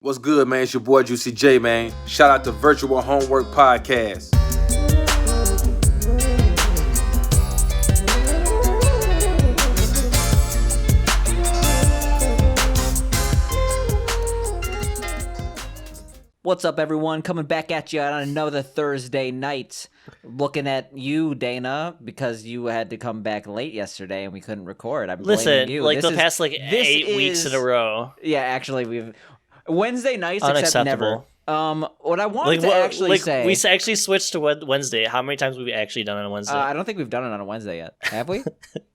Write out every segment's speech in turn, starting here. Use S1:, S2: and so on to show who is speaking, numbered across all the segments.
S1: What's good, man? It's your boy Juicy J, man. Shout out to Virtual Homework Podcast.
S2: What's up, everyone? Coming back at you on another Thursday night. Looking at you, Dana, because you had to come back late yesterday and we couldn't record. I'm blaming you.
S3: Like past 8 weeks in a row.
S2: Yeah, actually, we've Wednesday nights except
S3: Unacceptable.
S2: never. What I wanted to say,
S3: we actually switched to Wednesday. How many times have we actually done it on Wednesday?
S2: I don't think we've done it on a Wednesday yet. Have we?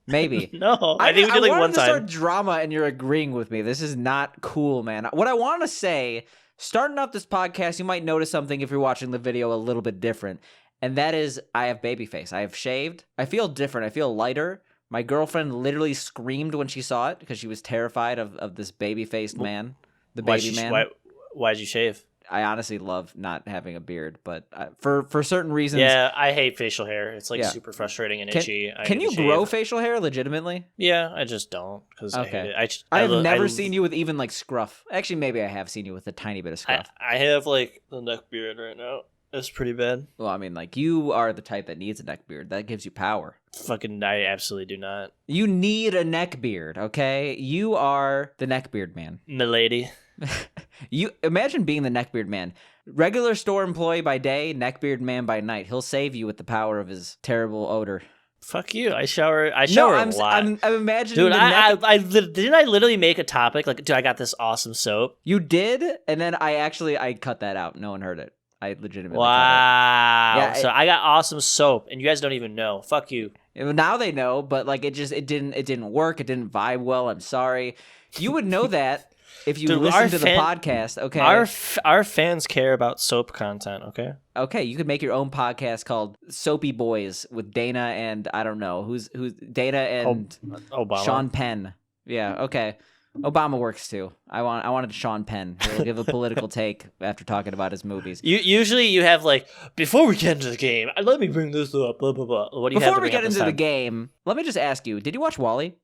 S2: Maybe.
S3: No, I think we did like one time.
S2: I wanted to start drama, and you're agreeing with me. This is not cool, man. What I want to say, starting off this podcast, you might notice something if you're watching the video a little bit different, and that is I have baby face. I have shaved. I feel different. I feel lighter. My girlfriend literally screamed when she saw it because she was terrified of this baby-faced man, the baby man.
S3: Why'd you shave?
S2: I honestly love not having a beard, but for certain reasons.
S3: Yeah, I hate facial hair. It's super frustrating and itchy.
S2: Can you grow facial hair legitimately?
S3: Yeah, I just don't because I hate it.
S2: I've never seen you with even like scruff. Actually, maybe I have seen you with a tiny bit of scruff.
S3: I have like the neck beard right now. It's pretty bad.
S2: Well, I mean, like you are the type that needs a neck beard. That gives you power.
S3: I absolutely do not.
S2: You need a neck beard, okay? You are the neck beard man.
S3: Milady.
S2: You imagine being the neckbeard man. Regular store employee by day, neckbeard man by night. He'll save you with the power of his terrible odor.
S3: Fuck you. I shower a lot.
S2: I'm imagining.
S3: Dude, didn't I literally make a topic like, dude, I got this awesome soap.
S2: You did, and then I cut that out. No one heard it. I legitimately
S3: wow.
S2: cut it. Yeah,
S3: so I got awesome soap, and you guys don't even know. Fuck you.
S2: Now they know, but like it didn't work. It didn't vibe well. I'm sorry. You would know that. If you listen to the podcast, okay.
S3: Our fans care about soap content, okay?
S2: Okay, you could make your own podcast called Soapy Boys with Dana and I don't know who's Dana and
S3: Obama.
S2: Sean Penn. Yeah, okay. Obama works too. I wanted Sean Penn. He'll give a political take after talking about his movies.
S3: Usually you have like, before we get into the game, let me bring this up, blah blah blah. What do you have to bring up this time?
S2: Before we get into the game, let me just ask you: did you watch WALL-E?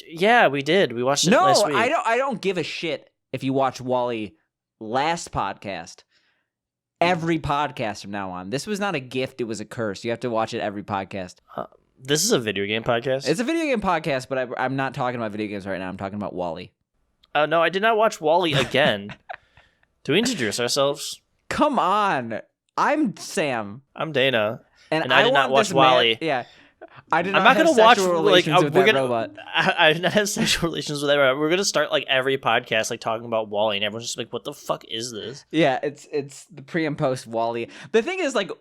S3: Yeah, we did. We watched it last week.
S2: No, I don't give a shit if you watch WALL-E last podcast. Every podcast from now on. This was not a gift, it was a curse. You have to watch it every podcast.
S3: This is a video game podcast?
S2: It's a video game podcast, but I'm not talking about video games right now. I'm talking about WALL-E.
S3: No, I did not watch WALL-E again. Do we introduce ourselves?
S2: Come on. I'm Sam.
S3: I'm Dana.
S2: And
S3: I did not watch WALL-E.
S2: Yeah. I did
S3: I'm
S2: not
S3: not
S2: have
S3: gonna
S2: sexual relations with that robot.
S3: I did not have sexual relations with that robot. We're gonna start like every podcast like talking about WALL-E, and everyone's just like, "What the fuck is this?"
S2: Yeah, it's the pre and post WALL-E. The thing is, like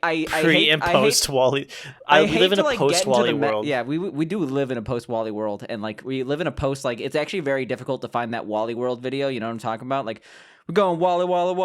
S2: I
S3: pre and post WALL-E. I live in a post WALL-E world.
S2: Yeah, we do live in a post WALL-E world, and like we live in a post like it's actually very difficult to find that WALL-E world video. You know what I'm talking about? Like. We're going WALL-E world.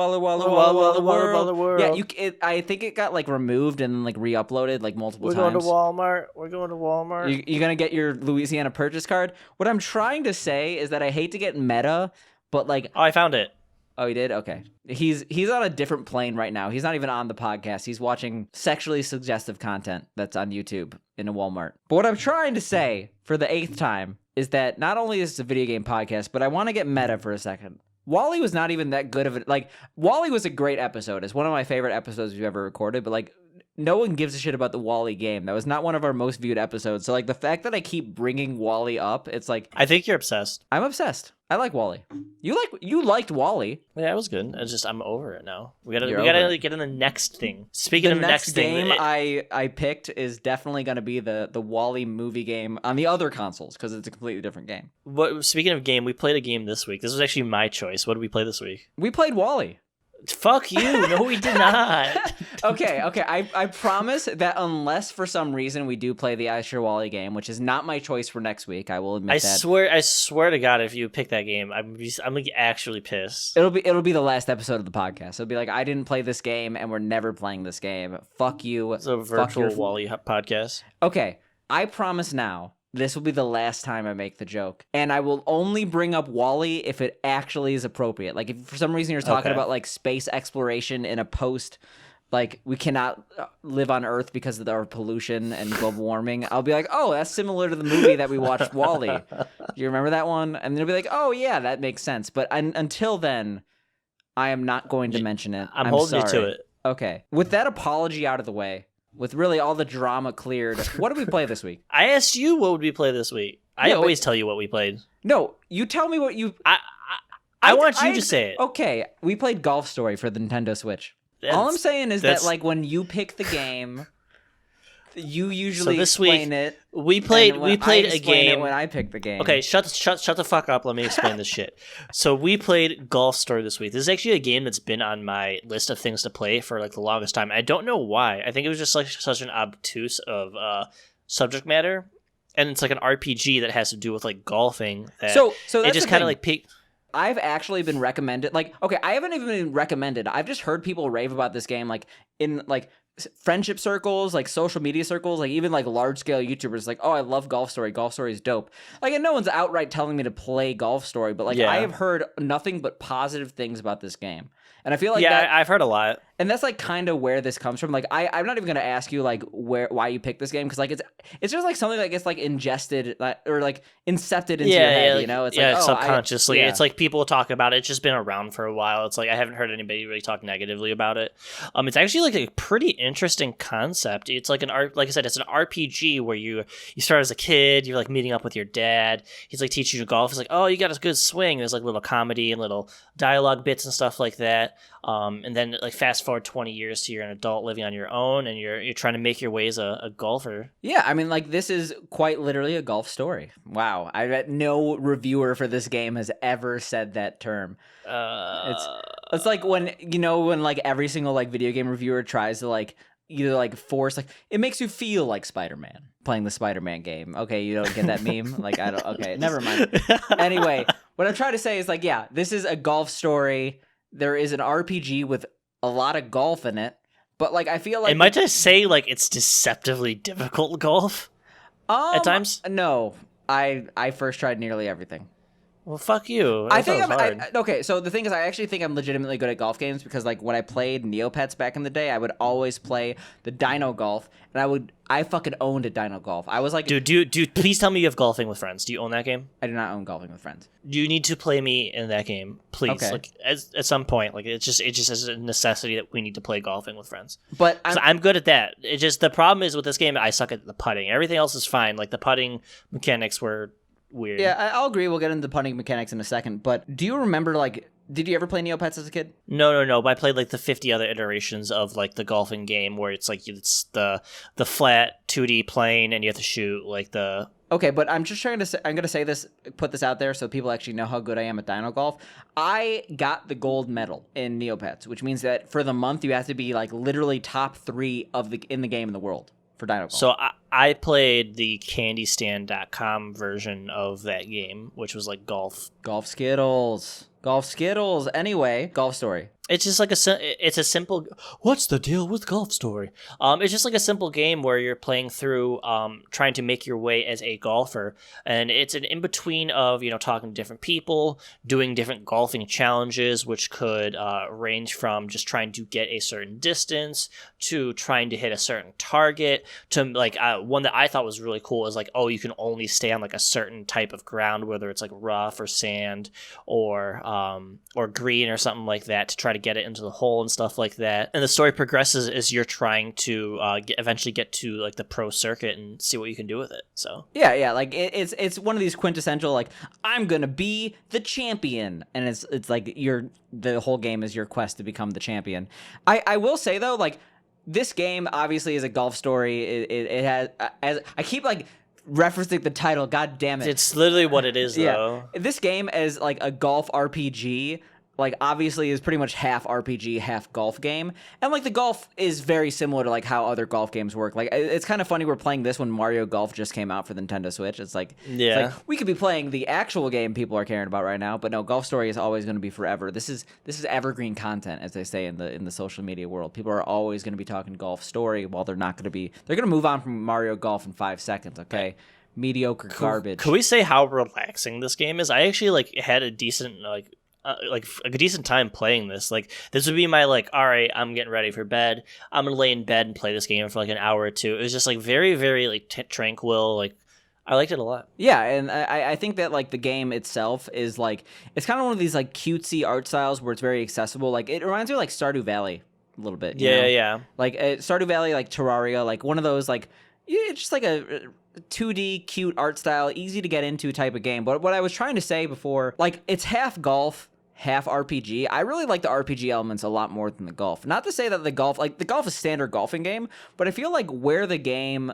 S2: Yeah, I think it got like removed and like re-uploaded like multiple times.
S3: We're going to Walmart.
S2: You're gonna get your Louisiana Purchase card. What I'm trying to say is that I hate to get meta, but like.
S3: Oh, I found it.
S2: Oh, he did? Okay. He's on a different plane right now. He's not even on the podcast. He's watching sexually suggestive content that's on YouTube in a Walmart. But what I'm trying to say for the 8th time is that not only is this a video game podcast, but I want to get meta for a second. WALL-E was not even that good of it. Like, WALL-E was a great episode. It's one of my favorite episodes we've ever recorded, but like, no one gives a shit about the WALL-E game. That was not one of our most viewed episodes. So like, the fact that I keep bringing WALL-E up, it's like...
S3: I think you're obsessed.
S2: I'm obsessed. I like WALL-E. You liked WALL-E.
S3: Yeah, it was good. It's just I'm over it now. We gotta get in the next thing. Speaking of the next
S2: game,
S3: thing,
S2: I picked is definitely gonna be the WALL-E movie game on the other consoles because it's a completely different game.
S3: Speaking of game, we played a game this week. This was actually my choice. What did we play this week?
S2: We played WALL-E.
S3: Fuck you. No, we did not.
S2: Okay. I promise that unless for some reason we do play the I Sure WALL-E game, which is not my choice for next week, I will admit that.
S3: I swear to God, if you pick that game, I'm like actually pissed.
S2: It'll be the last episode of the podcast. It'll be like, I didn't play this game and we're never playing this game. Fuck you.
S3: It's a virtual WALL-E podcast.
S2: Okay. I promise now. This will be the last time I make the joke. And I will only bring up WALL-E if it actually is appropriate. Like, if for some reason you're talking about, like, space exploration in a post, like, we cannot live on Earth because of our pollution and global warming, I'll be like, oh, that's similar to the movie that we watched, WALL-E. You remember that one? And then it'll be like, oh, yeah, that makes sense. But until then, I am not going to mention it.
S3: I'm holding you
S2: sorry.
S3: to it.
S2: Okay. With that apology out of the way, with really all the drama cleared, what did we play this week?
S3: I asked you what would we play this week. I always tell you what we played.
S2: No, you tell me what you...
S3: I want you to say it.
S2: Okay, we played Golf Story for the Nintendo Switch. All I'm saying is that, like, when you pick the game, you usually explain it.
S3: We played a game
S2: when I picked the game.
S3: Okay, shut the fuck up. Let me explain this shit. So we played Golf Story this week. This is actually a game that's been on my list of things to play for like the longest time. I don't know why. I think it was just like such an obtuse of subject matter, and it's like an RPG that has to do with like golfing. So
S2: that's
S3: it just kind of like peaked.
S2: I've actually been recommended, like, okay, I haven't even been recommended. I've just heard people rave about this game, like, in, like, friendship circles, like, social media circles, like, even, like, large-scale YouTubers, like, oh, I love Golf Story. Golf Story is dope. Like, and no one's outright telling me to play Golf Story, but, like, I have heard nothing but positive things about this game. And I feel like
S3: I've heard a lot.
S2: And that's like kind of where this comes from. Like I'm not even gonna ask you like why you picked this game, because like it's just like something that gets like ingested or like incepted into your head.
S3: Like,
S2: you know, it's
S3: like subconsciously. It's like people talk about it. It's just been around for a while. It's like I haven't heard anybody really talk negatively about it. It's actually like a pretty interesting concept. It's like like I said, it's an RPG where you start as a kid. You're like meeting up with your dad. He's like teaching you golf. He's like, oh, you got a good swing. There's like little comedy and little dialogue bits and stuff like that. And then like fast forward 20 years to you're an adult living on your own, and you're trying to make your way as a golfer.
S2: Yeah, I mean, like, this is quite literally a golf story. Wow, I bet no reviewer for this game has ever said that term. It's like when like every single like video game reviewer tries to like either like force like it makes you feel like Spider-Man playing the Spider-Man game. Okay, you don't get that meme? Like I don't. Okay, never mind. Anyway, what I'm trying to say is like, yeah, this is a golf story. There is an RPG with a lot of golf in it, but like I feel like
S3: might I say like it's deceptively difficult golf at times?
S2: No, I first tried nearly everything.
S3: Well, fuck you.
S2: I think okay. So the thing is, I actually think I'm legitimately good at golf games because, like, when I played Neopets back in the day, I would always play the Dino Golf, and I fucking owned a Dino Golf. I was like,
S3: dude, please tell me you have Golfing with Friends. Do you own that game?
S2: I do not own Golfing with Friends.
S3: You need to play me in that game, please. Okay. Like at some point, like it just is a necessity that we need to play Golfing with Friends.
S2: But
S3: I'm good at that. It just the problem is with this game, I suck at the putting. Everything else is fine. Like the putting mechanics were weird.
S2: Yeah, I'll agree. We'll get into putting mechanics in a second. But do you remember, like, did you ever play Neopets as a kid?
S3: No. But I played like the 50 other iterations of like the golfing game where it's like it's the flat 2D plane and you have to shoot like the.
S2: Okay, but I'm just trying to say, I'm going to say this, put this out there so people actually know how good I am at Dino Golf. I got the gold medal in Neopets, which means that for the month you have to be like literally top 3 in the game in the world. For Dino Golf.
S3: So I played the candystand.com version of that game, which was like golf.
S2: Golf Skittles. Anyway, Golf Story.
S3: It's just like it's a simple. What's the deal with Golf Story? It's just like a simple game where you're playing through, trying to make your way as a golfer, and it's an in between of talking to different people, doing different golfing challenges, which could range from just trying to get a certain distance to trying to hit a certain target. To like one that I thought was really cool is like, oh, you can only stay on like a certain type of ground, whether it's like rough or sand or green or something like that, to try to get it into the hole and stuff like that. And the story progresses as you're trying to eventually get to like the pro circuit and see what you can do with it. So
S2: yeah, like it's one of these quintessential like I'm gonna be the champion, and it's like the whole game is your quest to become the champion. I will say though, like this game obviously is a golf story. It has as I keep like referencing the title. God damn it!
S3: It's literally what it is though.
S2: This game as like a golf RPG. Like, obviously, is pretty much half RPG, half golf game. And, like, the golf is very similar to, like, how other golf games work. Like, it's kind of funny we're playing this when Mario Golf just came out for the Nintendo Switch. It's like, we could be playing the actual game people are caring about right now, but no, Golf Story is always going to be forever. This is evergreen content, as they say in the social media world. People are always going to be talking Golf Story while they're not going to be... They're going to move on from Mario Golf in 5 seconds, okay? Mediocre garbage.
S3: Could we say how relaxing this game is? I actually, like, had a decent, like a decent time playing this. Like this would be my like, all right, I'm getting ready for bed. I'm gonna lay in bed and play this game for like an hour or two. It was just like very, very like tranquil. Like I liked it a lot.
S2: Yeah, and I think that like the game itself is like it's kind of one of these like cutesy art styles where it's very accessible. Like it reminds me of like Stardew Valley a little bit. You know?
S3: Yeah.
S2: Like Stardew Valley, like Terraria, like one of those like it's just like a 2D cute art style, easy to get into type of game. But what I was trying to say before, like it's half golf, half RPG. I really like the RPG elements a lot more than the golf. Not to say that the golf is standard golfing game, but I feel like the game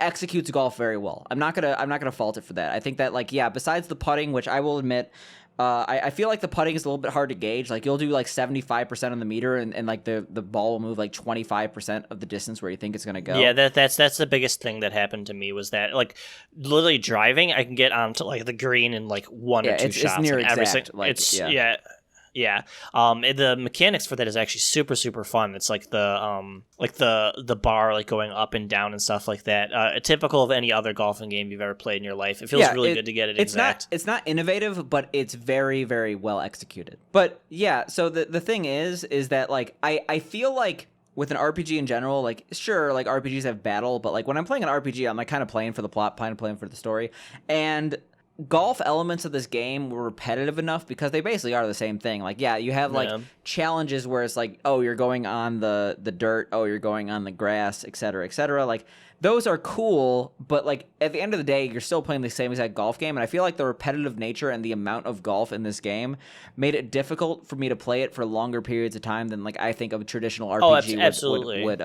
S2: executes golf very well. I'm not gonna fault it for that. I think that like yeah, besides the putting, which I will admit, I feel like the putting is a little bit hard to gauge. Like you'll do like 75% on the meter, and like the ball will move like 25% of the distance where you think it's gonna go.
S3: Yeah, that's the biggest thing that happened to me was that like literally driving, I can get onto like the green in like one or two shots.
S2: It's near
S3: like,
S2: exact.
S3: Yeah. The mechanics for that is actually super, super fun. It's like the bar like going up and down and stuff like that. Typical of any other golfing game you've ever played in your life. It feels really good to get it exact.
S2: It's not innovative, but it's very, very well executed. But yeah, so the thing is that like I feel like with an RPG in general, like sure, like RPGs have battle, but like when I'm playing an RPG, I'm like kind of playing for the plot, kind of playing for the story, and golf elements of this game were repetitive enough because they basically are the same thing. Like, yeah, you have like challenges where it's like, oh, you're going on the dirt, oh, you're going on the grass, et cetera, et cetera. Like, those are cool, but like at the end of the day, you're still playing the same exact golf game. And I feel like the repetitive nature and the amount of golf in this game made it difficult for me to play it for longer periods of time than like I think a traditional RPG would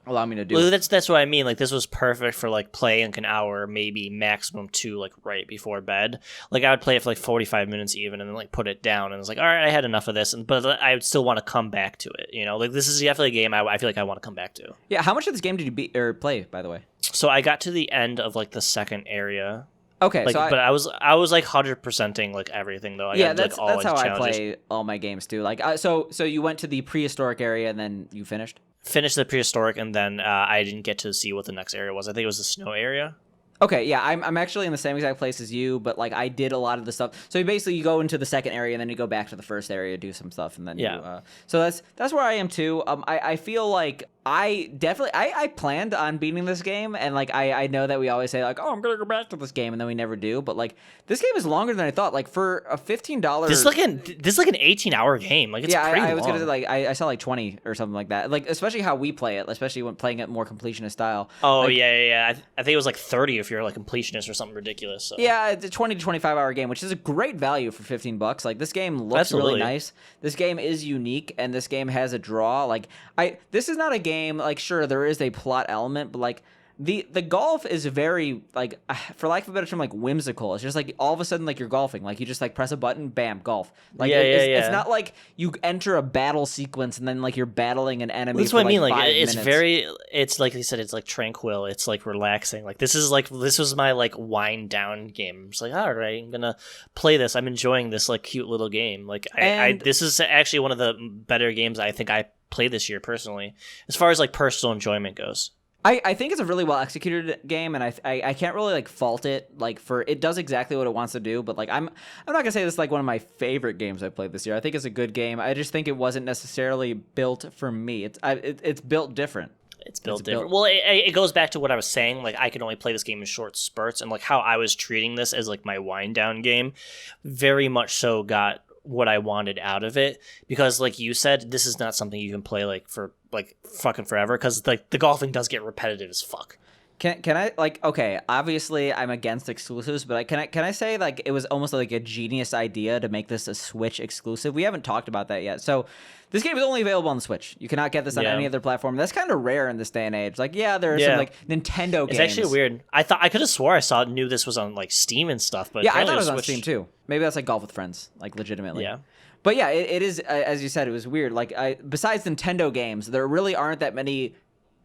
S2: allow me to do.
S3: Well, that's what I mean. Like this was perfect for like playing an hour, maybe maximum 2, like right before bed. Like I would play it for like 45 minutes even, and then like put it down, and it's like, all right, I had enough of this, but I would still want to come back to it. You know, like this is definitely a game I feel like I want to come back to.
S2: Yeah. How much of this game did you beat or play, by the way?
S3: So I got to the end of like the second area.
S2: Okay,
S3: like, but I was like 100%ing like everything though.
S2: That's how I play all my games too. Like so you went to the prehistoric area and then you finished
S3: the prehistoric, and then I didn't get to see what the next area was. I think it was the snow area.
S2: Okay, yeah, I'm actually in the same exact place as you, but like I did a lot of the stuff. So you go into the second area and then you go back to the first area, do some stuff, and then so that's where I am too. I feel like I planned on beating this game, and like I know that we always say like, oh, I'm gonna go back to this game, and then we never do. But like this game is longer than I thought. Like for a $15,
S3: this is like an 18-hour game. Like it's pretty long.
S2: I was gonna say like I saw like 20 or something like that. Like especially how we play it, especially when playing it more completionist style.
S3: Oh
S2: like,
S3: yeah. I think it was like 30 if you're like completionist or something ridiculous. So.
S2: Yeah, it's a 20 to 25 hour game, which is a great value for $15. Like this game looks really nice. This game is unique, and this game has a draw. Like this is not a game. Like sure, there is a plot element, but like the golf is very like for lack of a better term, like whimsical. It's just like all of a sudden like you're golfing, like you just like press a button, bam, golf. Like it's not like you enter a battle sequence and then like you're battling an enemy.
S3: That's what I mean. Like
S2: 5
S3: it's
S2: minutes.
S3: it's like you said, it's like tranquil. It's like relaxing. Like this was my like wind down game. I'm just like, all right, I'm gonna play this. I'm enjoying this like cute little game. Like this is actually one of the better games I think I played this year personally, as far as like personal enjoyment goes.
S2: I think it's a really well executed game, and I can't really like fault it. Like for it does exactly what it wants to do. But like I'm not gonna say this is like one of my favorite games I played this year. I think it's a good game. I just think it wasn't necessarily built for me. It's built different.
S3: It's built different. Well, it goes back to what I was saying. Like I can only play this game in short spurts, and like how I was treating this as like my wind down game, very much so got what I wanted out of it, because like you said, this is not something you can play like for like fucking forever, because like the golfing does get repetitive as fuck.
S2: Can I like okay, obviously I'm against exclusives, but can I say like it was almost like a genius idea to make this a Switch exclusive? We haven't talked about that yet. So this game is only available on the Switch. You cannot get this on any other platform. That's kind of rare in this day and age. Like there are some like Nintendo games.
S3: It's actually weird. I could have swore knew this was on like Steam and stuff, but
S2: I thought it was on Steam too. Maybe that's like Golf with Friends, like legitimately.
S3: Yeah.
S2: But yeah, it is as you said, it was weird. Like besides Nintendo games, there really aren't that many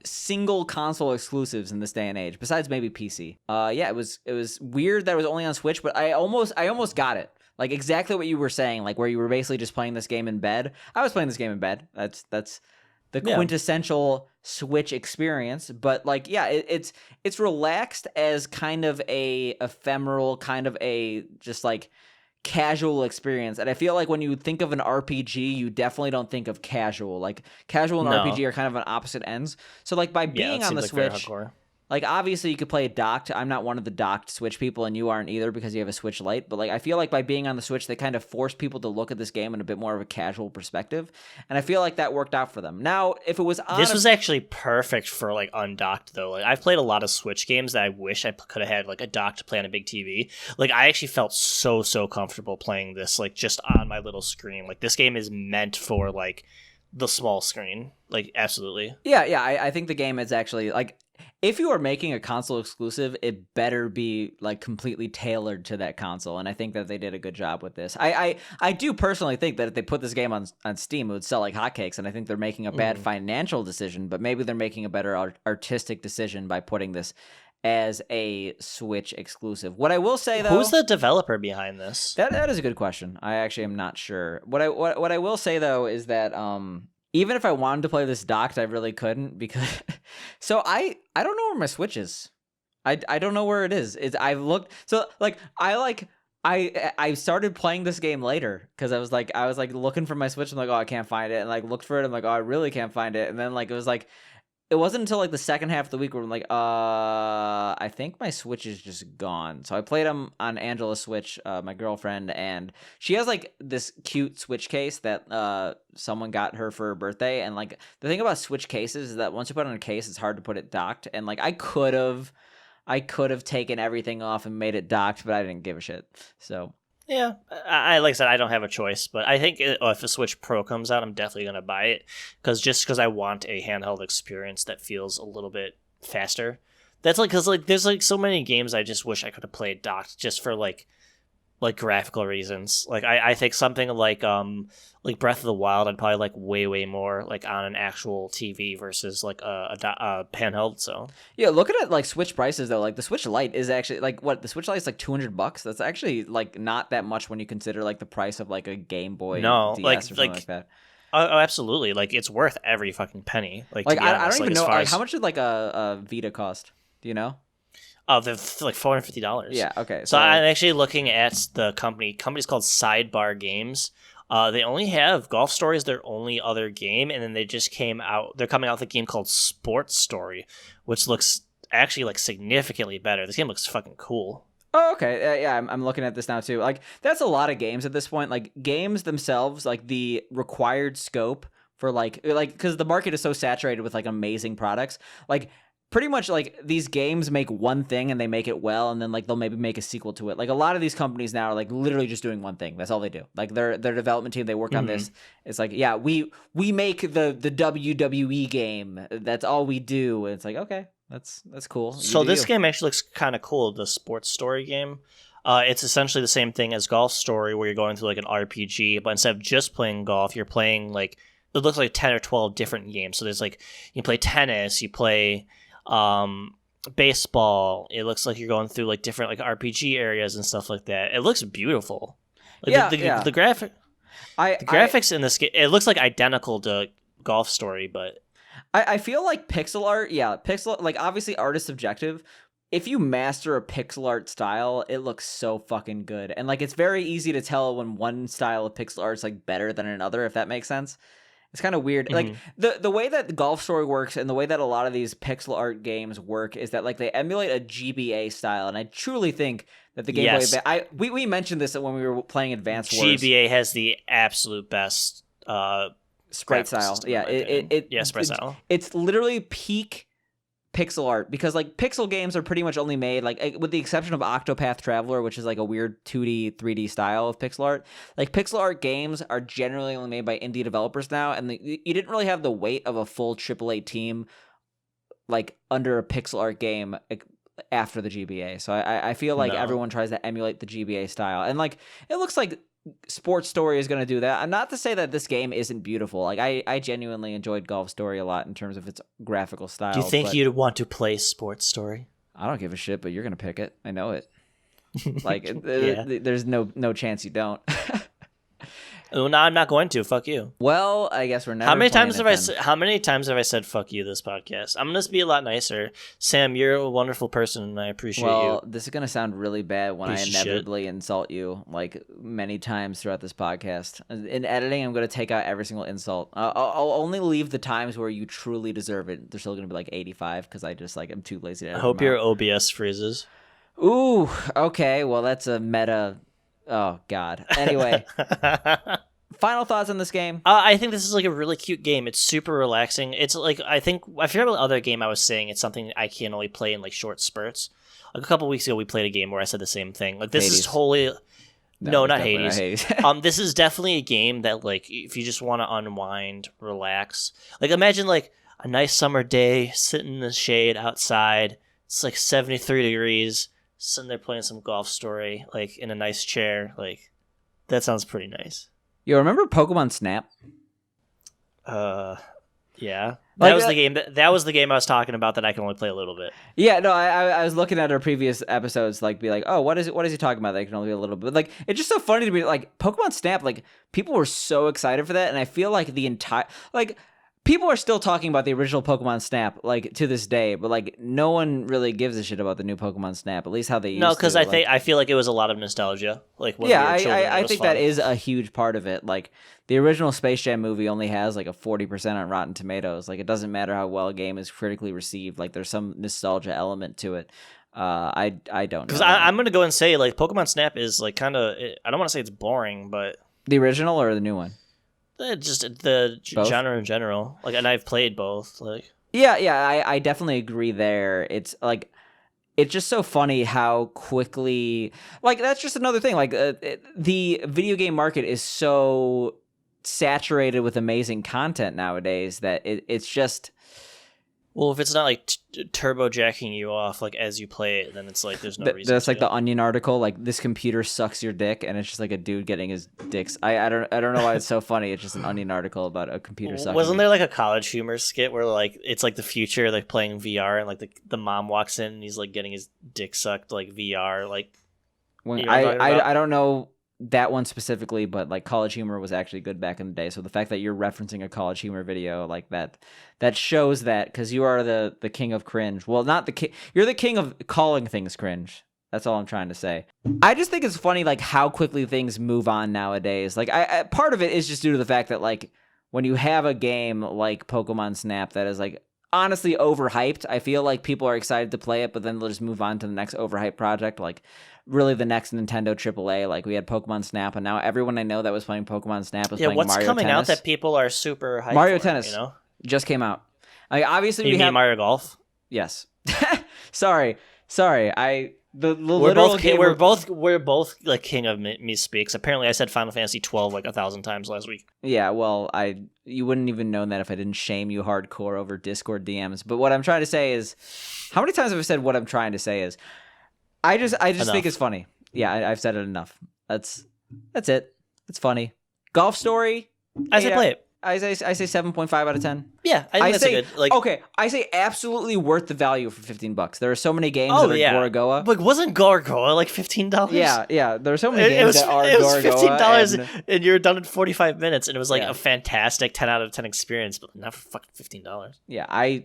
S2: single console exclusives in this day and age, besides maybe PC. It was weird that it was only on Switch, but I almost got it. Like exactly what you were saying, like where you were basically just playing this game in bed. I was playing this game in bed. That's the quintessential Switch experience. But like, yeah, it's relaxed as kind of a ephemeral, kind of a just like casual experience. And I feel like when you think of an RPG, you definitely don't think of casual. Like casual and RPG are kind of on opposite ends. So like by being on the Switch, like obviously you could play it docked. I'm not one of the docked Switch people, and you aren't either because you have a Switch Lite. But like I feel like by being on the Switch, they kind of force people to look at this game in a bit more of a casual perspective, and I feel like that worked out for them. Now, if it was on
S3: This was actually perfect for like undocked though. Like I've played a lot of Switch games that I wish I could have had like a dock to play on a big TV. Like I actually felt so comfortable playing this like just on my little screen. Like this game is meant for like the small screen. Like absolutely.
S2: Yeah, I think the game is actually like if you are making a console exclusive, it better be like completely tailored to that console, and I think that they did a good job with this. I do personally think that if they put this game on Steam, it would sell like hotcakes, and I think they're making a bad financial decision, but maybe they're making a better artistic decision by putting this as a Switch exclusive. What I will say though,
S3: who's the developer behind this?
S2: That is a good question. I actually am not sure. What I will say though is that even if I wanted to play this docked, I really couldn't because so I don't know where my Switch is. I don't know where it is. I've looked so like I started playing this game later because I was like looking for my Switch. I'm like, oh, I can't find it, and like looked for it. I'm like, oh, I really can't find it, and then like it was like. It wasn't until like the second half of the week where I'm like, I think my Switch is just gone. So I played them on Angela's Switch, my girlfriend, and she has like this cute Switch case that someone got her for her birthday. And like the thing about Switch cases is that once you put it on a case, it's hard to put it docked. And like I could have taken everything off and made it docked, but I didn't give a shit. So.
S3: Yeah, I like I said, I don't have a choice, but I think if a Switch Pro comes out, I'm definitely going to buy it because I want a handheld experience that feels a little bit faster. That's like because like there's like so many games I just wish I could have played docked just for like graphical reasons. Like I think something like Breath of the Wild, I'd probably like way more like on an actual TV versus like a handheld. So
S2: yeah, looking at like Switch prices though, like the Switch Lite is actually like what the Switch Lite is like $200. That's actually like not that much when you consider like the price of like a Game Boy DS or something like that.
S3: Oh, absolutely! Like it's worth every fucking penny. Like
S2: I don't even know like, how much did like a Vita cost. Do you know?
S3: Oh, they're like $450.
S2: Yeah, okay.
S3: So I'm actually looking at the company. Company's called Sidebar Games. They only have Golf Story as their only other game, and then they just came out. They're coming out with a game called Sports Story, which looks actually like significantly better. This game looks fucking cool.
S2: Oh, okay. Yeah, I'm looking at this now too. Like that's a lot of games at this point. Like games themselves, like the required scope for like because the market is so saturated with like amazing products. Like pretty much like these games make one thing and they make it well, and then like they'll maybe make a sequel to it. Like a lot of these companies now are like literally just doing one thing. That's all they do. Like their development team, they work on this. It's like, yeah, we make the WWE game. That's all we do. And it's like, okay, that's cool.
S3: So this game actually looks kind of cool. The Sports Story game. It's essentially the same thing as Golf Story, where you're going through like an RPG, but instead of just playing golf, you're playing like it looks like 10 or 12 different games. So there's like you play tennis, you play baseball. It looks like you're going through like different like RPG areas and stuff like that. It looks beautiful. Like, the graphics in this game, it looks like identical to Golf Story, but
S2: I feel like pixel art, like obviously art is subjective. If you master a pixel art style, it looks so fucking good. And like it's very easy to tell when one style of pixel art is like better than another, if that makes sense. It's kind of weird. Like the way that the Golf Story works and the way that a lot of these pixel art games work is that like they emulate a GBA style, and I truly think that the Game Boy. We mentioned this when we were playing Advance Wars.
S3: GBA has the absolute best
S2: sprite style. Yeah,
S3: sprite style.
S2: It's literally peak pixel art because like pixel games are pretty much only made like with the exception of Octopath Traveler, which is like a weird 2D 3D style of pixel art. Like pixel art games are generally only made by indie developers now, and you didn't really have the weight of a full AAA team like under a pixel art game after the GBA. So I feel like everyone tries to emulate the GBA style, and like it looks like Sports Story is going to do that. And not to say that this game isn't beautiful. Like I genuinely enjoyed Golf Story a lot in terms of its graphical style.
S3: Do you think you'd want to play Sports Story?
S2: I don't give a shit, but you're going to pick it. I know it. Like there's no chance you don't.
S3: Oh, no, I'm not going to. Fuck you.
S2: Well, I guess we're never.
S3: How many times
S2: playing
S3: have
S2: it then.
S3: how many times have I said fuck you this podcast? I'm gonna be a lot nicer. Sam, you're a wonderful person, and I appreciate
S2: Well,
S3: you.
S2: this is gonna sound really bad when
S3: Piece
S2: I
S3: of shit.
S2: inevitably insult you like many times throughout this podcast. In editing, I'm gonna take out every single insult. I'll only leave the times where you truly deserve it. They're still gonna be like 85 because I just I'm too lazy to
S3: I
S2: edit
S3: hope
S2: them
S3: your
S2: out.
S3: OBS freezes.
S2: Ooh, okay. Well, that's a meta. Oh God. Anyway, final thoughts on this game.
S3: I think this is like a really cute game. It's super relaxing. It's like I forget what the other game I was saying. It's something I can only play in like short spurts. Like a couple weeks ago, we played a game where I said the same thing. Like this is
S2: Hades.
S3: totally no, not
S2: definitely
S3: Hades.
S2: not
S3: This is definitely a game that like if you just want to unwind, relax. Like imagine like a nice summer day, sitting in the shade outside. It's like 73 degrees. Sitting there playing some Golf Story, like in a nice chair. Like that sounds pretty nice.
S2: You remember Pokemon Snap?
S3: Yeah.
S2: Like,
S3: That was the game. That was the game I was talking about that I can only play a little bit.
S2: Yeah, no, I was looking at our previous episodes, like, be like, oh, what is he talking about? That I can only be a little bit. Like, it's just so funny to me, like, Pokemon Snap, like, people were so excited for that, and I feel like the entire, like, people are still talking about the original Pokemon Snap, like, to this day, but, like, no one really gives a shit about the new Pokemon Snap, at least how they used to.
S3: No, because I feel like it was a lot of nostalgia. Like when
S2: yeah,
S3: we were children,
S2: I
S3: it was
S2: think
S3: fun.
S2: that is a huge part of it. Like, the original Space Jam movie only has, like, a 40% on Rotten Tomatoes. Like, it doesn't matter how well a game is critically received. Like, there's some nostalgia element to it. I don't know.
S3: Because I'm gonna go and say like Pokemon Snap is like kind of. I don't want to say it's boring, but
S2: The original or the new one?
S3: just the
S2: Both?
S3: genre in general. Like, and I've played both. Like,
S2: Yeah, I definitely agree there. It's like, it's just so funny how quickly, like, that's just another thing. Like, the video game market is so saturated with amazing content nowadays that it's just,
S3: well, if it's not like turbo jacking you off like as you play it, then it's like there's no reason.
S2: that's like
S3: to.
S2: the Onion article, like, this computer sucks your dick, and it's just like a dude getting his dicks. I don't know why it's so funny. It's just an Onion article about a computer sucking.
S3: Wasn't there like a College Humor skit where like it's like the future, like playing VR, and like the mom walks in and he's like getting his dick sucked like VR, like.
S2: When
S3: You know what I'm talking about?
S2: I don't know that one specifically, but like College Humor was actually good back in the day. So the fact that you're referencing a College Humor video like that shows that, because you are the king of cringe. Well, not the king. You're the king of calling things cringe. That's all I'm trying to say. I just think it's funny, like, how quickly things move on nowadays. Like, I part of it is just due to the fact that, like, when you have a game like Pokemon Snap that is like honestly overhyped, I feel like people are excited to play it, but then they'll just move on to the next overhyped project, like really the next Nintendo AAA. Like, we had Pokemon Snap, and now everyone I know that was playing Pokemon Snap was playing
S3: What's
S2: Mario
S3: coming
S2: Tennis.
S3: out that people are super hyped
S2: Mario
S3: for,
S2: Tennis,
S3: you know?
S2: just came out. Like, obviously
S3: You
S2: we
S3: mean
S2: have
S3: Mario Golf?
S2: yes. sorry. The
S3: We're
S2: literal
S3: both
S2: game
S3: we're both like king of me speaks. Apparently, I said Final Fantasy 12 like 1,000 times last week.
S2: Yeah, well, you wouldn't even know that if I didn't shame you hardcore over Discord DMs. But what I'm trying to say is, how many times have I said what I'm trying to say is, I just think it's funny. Yeah, I've said it enough. That's it. It's funny. Golf Story.
S3: I say play it.
S2: I say 7.5 out of 10.
S3: Yeah, I think that's
S2: say,
S3: a good. Like,
S2: okay, I say absolutely worth the value for $15. There are so many games
S3: oh
S2: that are
S3: yeah,
S2: Gorogoa.
S3: Like, wasn't Gorogoa like $15?
S2: Yeah. There are so many games that are
S3: it was
S2: Gorogoa.
S3: $15, and you were done in 45 minutes, and it was like
S2: Yeah.
S3: a fantastic 10 out of 10 experience, but not for fucking $15.
S2: Yeah,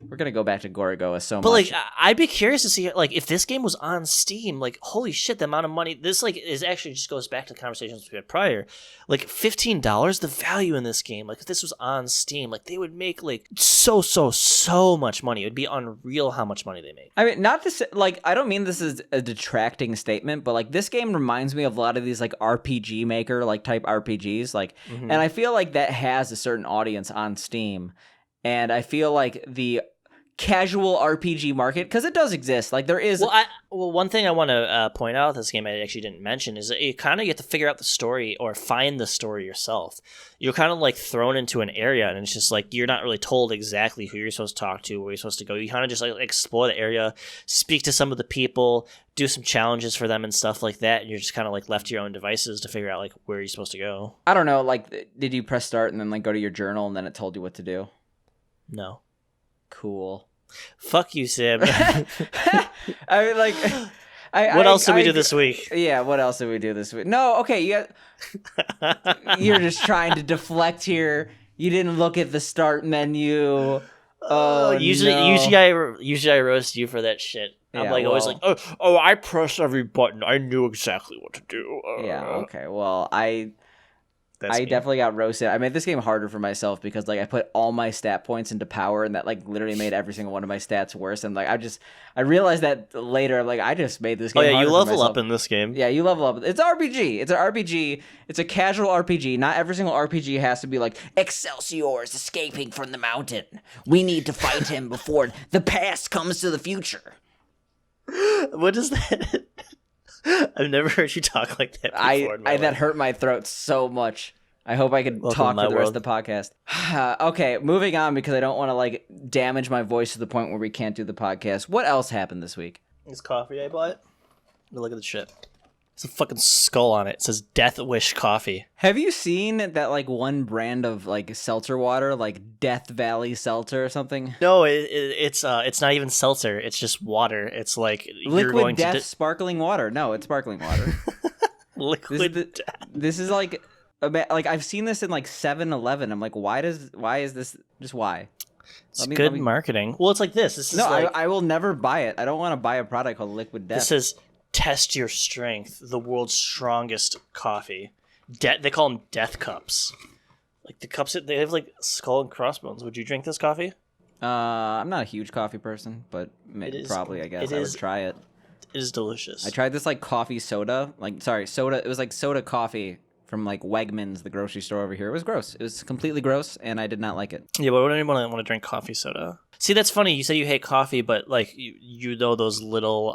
S2: we're gonna go back to Gorogoa so
S3: But
S2: much.
S3: like, I'd be curious to see like if this game was on Steam. Like, holy shit, the amount of money this like is actually just goes back to the conversations we had prior. Like $15, the value in this game. Like, if this was on Steam, like they would make like so much money. It would be unreal how much money they make.
S2: I mean, not this, like, I don't mean this is a detracting statement, but like this game reminds me of a lot of these like RPG Maker like type RPGs, like, and I feel like that has a certain audience on Steam, and I feel like the casual RPG market, because it does exist, like there is.
S3: Well, one thing I want to point out with this game I actually didn't mention is that you kind of get to figure out the story or find the story yourself. You're kind of like thrown into an area, and it's just like you're not really told exactly who you're supposed to talk to, where you're supposed to go. You kind of just like explore the area, speak to some of the people, do some challenges for them and stuff like that, and you're just kind of like left to your own devices to figure out like where you're supposed to go.
S2: I don't know, like, did you press start and then like go to your journal and then it told you what to do?
S3: No.
S2: Cool.
S3: Fuck you, Sam.
S2: I mean, like,
S3: What else did we do this week?
S2: Yeah, what else did we do this week? No, okay, you're just trying to deflect here. You didn't look at the start menu. Oh,
S3: usually I roast you for that shit. I'm always like, oh, I pressed every button. I knew exactly what to do.
S2: Yeah, okay. Well, I
S3: Me.
S2: definitely got roasted. I made this game harder for myself because like I put all my stat points into power, and that like literally made every single one of my stats worse. And like I realized that later. Like I just made this game.
S3: Oh yeah,
S2: harder
S3: you
S2: for
S3: level
S2: myself.
S3: up in this game.
S2: Yeah, you level up. It's RPG. It's an RPG. It's a casual RPG. Not every single RPG has to be like Excelsior is escaping from the mountain. We need to fight him before the past comes to the future.
S3: What is that? I've never heard you talk like that before.
S2: That hurt my throat so much. I hope I could talk for the rest of the podcast. Okay, moving on because I don't want to like damage my voice to the point where we can't do the podcast. What else happened this week?
S3: This coffee I bought. Look at the shit. It's a fucking skull on it. It says Death Wish Coffee.
S2: Have you seen that like one brand of like seltzer water, like Death Valley Seltzer or something?
S3: No, it's not even seltzer. It's just water. It's like
S2: Liquid Death sparkling water. No, it's sparkling water.
S3: Liquid.
S2: This is like I've seen this in like 7-Eleven. I'm like, why is this? Just why?
S3: It's good marketing. Well, it's like this. This is
S2: I will never buy it. I don't want to buy a product called Liquid Death.
S3: This says test your strength. The world's strongest coffee. They call them death cups. Like the cups, they have like skull and crossbones. Would you drink this coffee?
S2: I'm not a huge coffee person, but probably I guess I would try it.
S3: It is delicious.
S2: I tried this like coffee soda, soda. It was like soda coffee from like Wegmans, the grocery store over here. It was gross. It was completely gross, and I did not like it.
S3: Yeah, but why don't you want to drink coffee soda? See, that's funny. You say you hate coffee, but like you know those little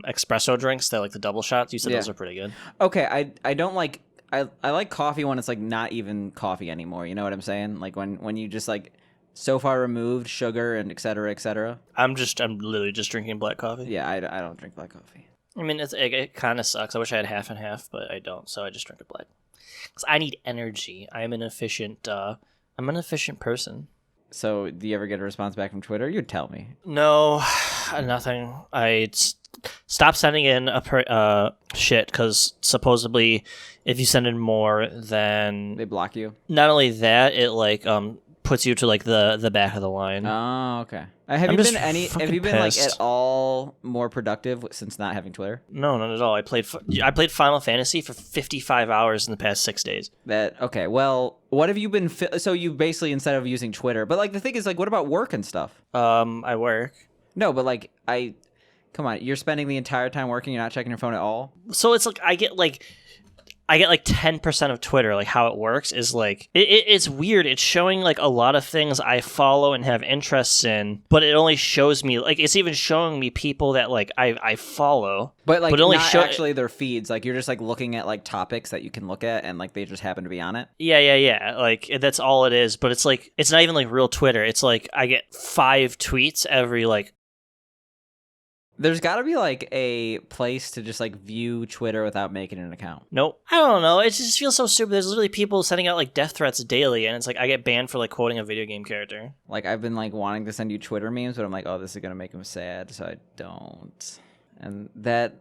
S3: espresso drinks that like the double shots. You said those are pretty good.
S2: Okay, I don't like. I like coffee when it's like not even coffee anymore. You know what I'm saying? Like when you just like so far removed sugar and et cetera, et cetera.
S3: I'm literally just drinking black coffee.
S2: Yeah, I don't drink black coffee.
S3: I mean, it kind of sucks. I wish I had half and half, but I don't. So I just drink it black. Because I need energy. I'm an efficient person.
S2: So, do you ever get a response back from Twitter? You'd tell me.
S3: No, nothing. I stopped sending in shit because supposedly, if you send in more, then
S2: they block you.
S3: Not only that, it like puts you to like the back of the line.
S2: Oh, okay. Have you been like at all more productive since not having Twitter?
S3: No, not at all. I played Final Fantasy for 55 hours in the past 6 days.
S2: Okay. Well, what have you been? So you basically, instead of using Twitter, but like the thing is, like, what about work and stuff?
S3: I work.
S2: No, but like come on, you're spending the entire time working. You're not checking your phone at all.
S3: So it's like I get like 10% of Twitter. Like how it works is like it's weird. It's showing like a lot of things I follow and have interests in, but it only shows me like it's even showing me people that like I follow,
S2: but like
S3: it only
S2: not actually their feeds. Like you're just like looking at like topics that you can look at, and like they just happen to be on it.
S3: Yeah. Like that's all it is. But it's like it's not even like real Twitter. It's like I get 5 tweets every like.
S2: There's got to be like a place to just like view Twitter without making an account.
S3: Nope. I don't know. It just feels so stupid. There's literally people sending out like death threats daily, and it's like I get banned for like quoting a video game character.
S2: Like I've been like wanting to send you Twitter memes, but I'm like, oh, this is gonna make him sad, so I don't. And that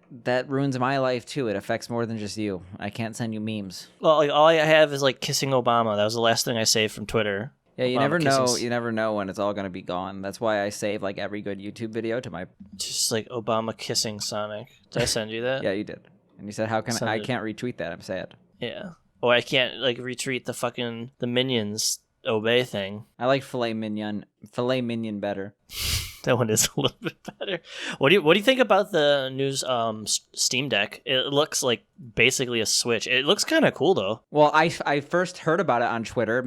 S2: ruins my life too. It affects more than just you. I can't send you memes.
S3: Well, like all I have is like kissing Obama. That was the last thing I saved from Twitter.
S2: Yeah, you never know. You never know when it's all gonna be gone. That's why I save like every good YouTube video to my.
S3: Just like Obama kissing Sonic. Did I send you that?
S2: Yeah, you did. And you said, "How can I can't retweet that? I'm sad."
S3: Yeah. Or I can't like retweet the Minions obey thing.
S2: I like filet mignon better.
S3: That one is a little bit better. What do you think about the new Steam Deck? It looks like basically a Switch. It looks kind of cool though.
S2: Well, I first heard about it on Twitter.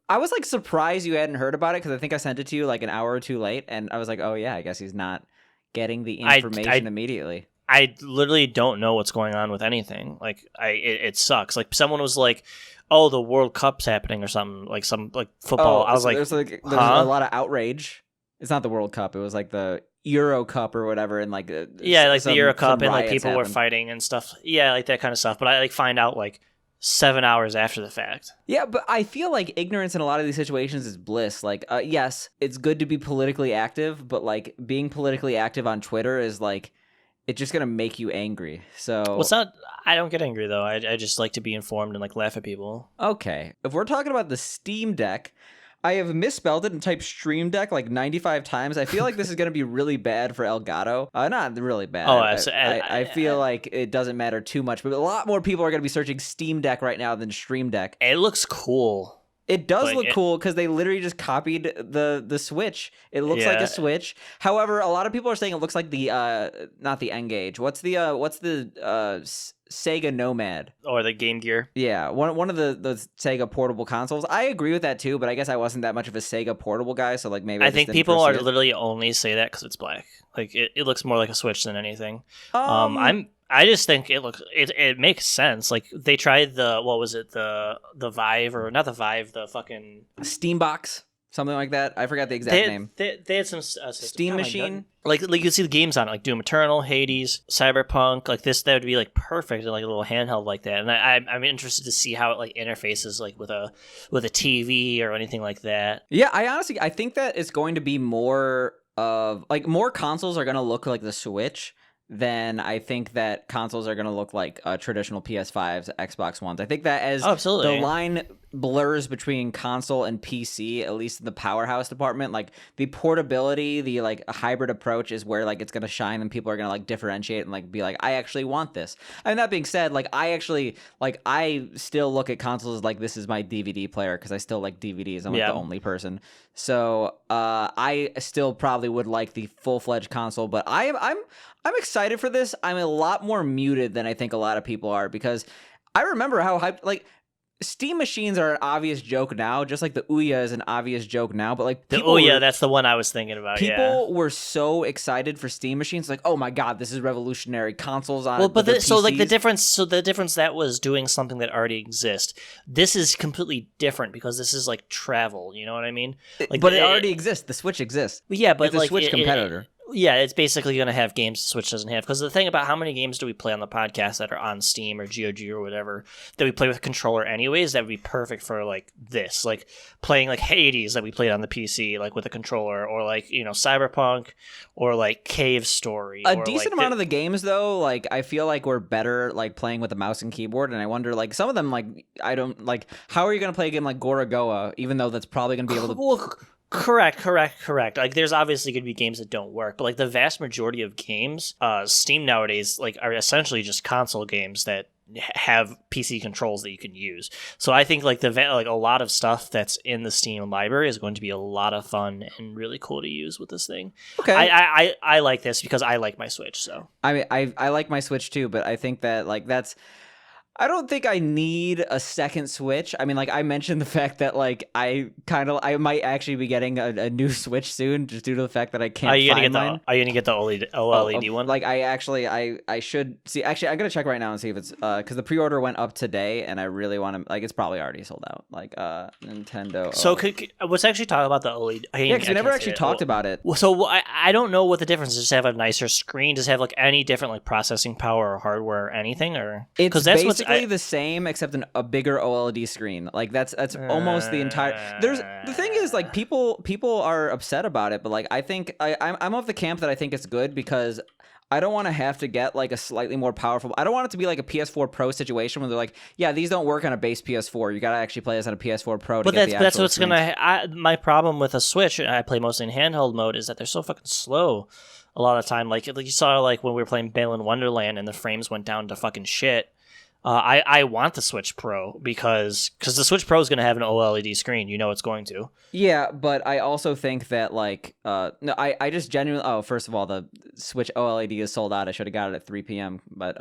S2: I was like surprised you hadn't heard about it because I think I sent it to you like an hour or two late, and I was like, oh yeah, I guess he's not getting the information immediately.
S3: I literally don't know what's going on with anything. Like it sucks. Like someone was like, "Oh, the World Cup's happening" or something, like some like football. I was like,
S2: there's a lot of outrage. It's not the World Cup. It was like the Euro Cup or whatever, and like
S3: the Euro Cup, and like people were fighting and stuff. Yeah, like that kind of stuff. But I like find out like 7 hours after the fact.
S2: Yeah, but I feel like ignorance in a lot of these situations is bliss. Like, yes, it's good to be politically active, but like being politically active on Twitter is like it's just gonna make you angry. So
S3: Well, it's not. I don't get angry though. I just like to be informed and like laugh at people.
S2: okay, if we're talking about the Steam Deck, I have misspelled it and typed Stream Deck like 95 times. I feel like this is going to be really bad for Elgato. Not really bad.
S3: Oh,
S2: I feel like it doesn't matter too much, but a lot more people are going to be searching Steam Deck right now than Stream Deck.
S3: It looks cool.
S2: It does
S3: Like,
S2: look cool because they literally just copied the Switch. It looks like
S3: Yeah.
S2: a Switch. However, a lot of people are saying it looks like the not the N-Gage. What's the Sega Nomad?
S3: Or the Game Gear.
S2: Yeah, one of the Sega portable consoles. I agree with that too, but I guess I wasn't that much of a Sega portable guy, so like maybe
S3: I
S2: just
S3: think
S2: didn't
S3: people are
S2: foresee it.
S3: literally only say that because it's black. Like it looks more like a Switch than anything. I just think it makes sense. Like they tried what was it, the Vive, or not the Vive, the fucking
S2: Steambox, something like that. I forgot the exact name.
S3: They had some
S2: Steam Machine.
S3: Like you see the games on it, like Doom Eternal, Hades, Cyberpunk, like this. That would be like perfect in like a little handheld like that. And I'm interested to see how it like interfaces like with a TV or anything like that.
S2: Yeah, I think that it's going to be more of like more consoles are going to look like the Switch than I think that consoles are going to look like traditional PS5s, Xbox Ones. I think that as
S3: absolutely.
S2: the line blurs between console and PC, at least in the powerhouse department, like the portability, the like a hybrid approach is where like it's going to shine and people are going to like differentiate and like be like, I actually want this. And that being said, like I still look at consoles like this is my DVD player because I still like DVDs. I'm like the only person. So I still probably would like the full-fledged console, but I'm excited for this. I'm a lot more muted than I think a lot of people are because I remember how hyped, like, Steam machines are an obvious joke now, just like the Ouya is an obvious joke now. But like
S3: the Ouya, that's the one I was thinking about.
S2: People were so excited for Steam machines, like, oh my god, this is revolutionary. Consoles on
S3: well, but so like the
S2: PCs.
S3: difference that was doing something that already exists. This is completely different because this is like travel. You know what I mean? Like,
S2: but it already exists. The Switch exists.
S3: Yeah, but
S2: it's a
S3: like
S2: Switch competitor.
S3: Yeah, it's basically going to have games the Switch doesn't have. Because the thing about how many games do we play on the podcast that are on Steam or GOG or whatever that we play with a controller anyways, that would be perfect for like this. Like playing like Hades that we played on the PC like with a controller, or like, you know, Cyberpunk, or like Cave Story.
S2: A decent amount of the games though, like I feel like we're better like playing with a mouse and keyboard, and I wonder like some of them like I don't like how are you going to play a game like Gorogoa even though that's probably going to be able to
S3: Correct. Like, there's obviously going to be games that don't work, but like the vast majority of games, Steam nowadays, like, are essentially just console games that have PC controls that you can use. So I think like a lot of stuff that's in the Steam library is going to be a lot of fun and really cool to use with this thing.
S2: Okay,
S3: I like this because I like my Switch. So
S2: I mean, I like my Switch too, but I think that like I don't think I need a second Switch. I mean, like I mentioned the fact that like I might actually be getting a new Switch soon, just due to the fact that I can't find mine.
S3: Are you gonna get the OLED one?
S2: Like I should see. Actually, I'm gonna check right now and see if it's because the pre-order went up today, and I really want to. Like, it's probably already sold out. Like Nintendo.
S3: So let's actually talk about the OLED.
S2: Yeah, because we never actually talked about it.
S3: So I don't know what the difference is. Does it have a nicer screen? Does it have like any different like processing power or hardware or anything? Or
S2: because that's basically the same except a bigger OLED screen. Like that's almost the entire. The thing is like people are upset about it, but like I think I'm of the camp that I think it's good because I don't want to have to get like a slightly more powerful. I don't want it to be like a PS4 Pro situation where they're like, yeah, these don't work on a base PS4. You got to actually play this on a PS4 Pro.
S3: But that's what's gonna. My problem with a Switch, I play mostly in handheld mode, is that they're so fucking slow. A lot of the time, like you saw, like when we were playing Balan Wonderland and the frames went down to fucking shit. I want the Switch Pro because the Switch Pro is going to have an OLED screen. You know it's going to. Yeah,
S2: but I also think that like no, I just genuinely. First of all, the Switch OLED is sold out. I should have got it at 3 p.m. But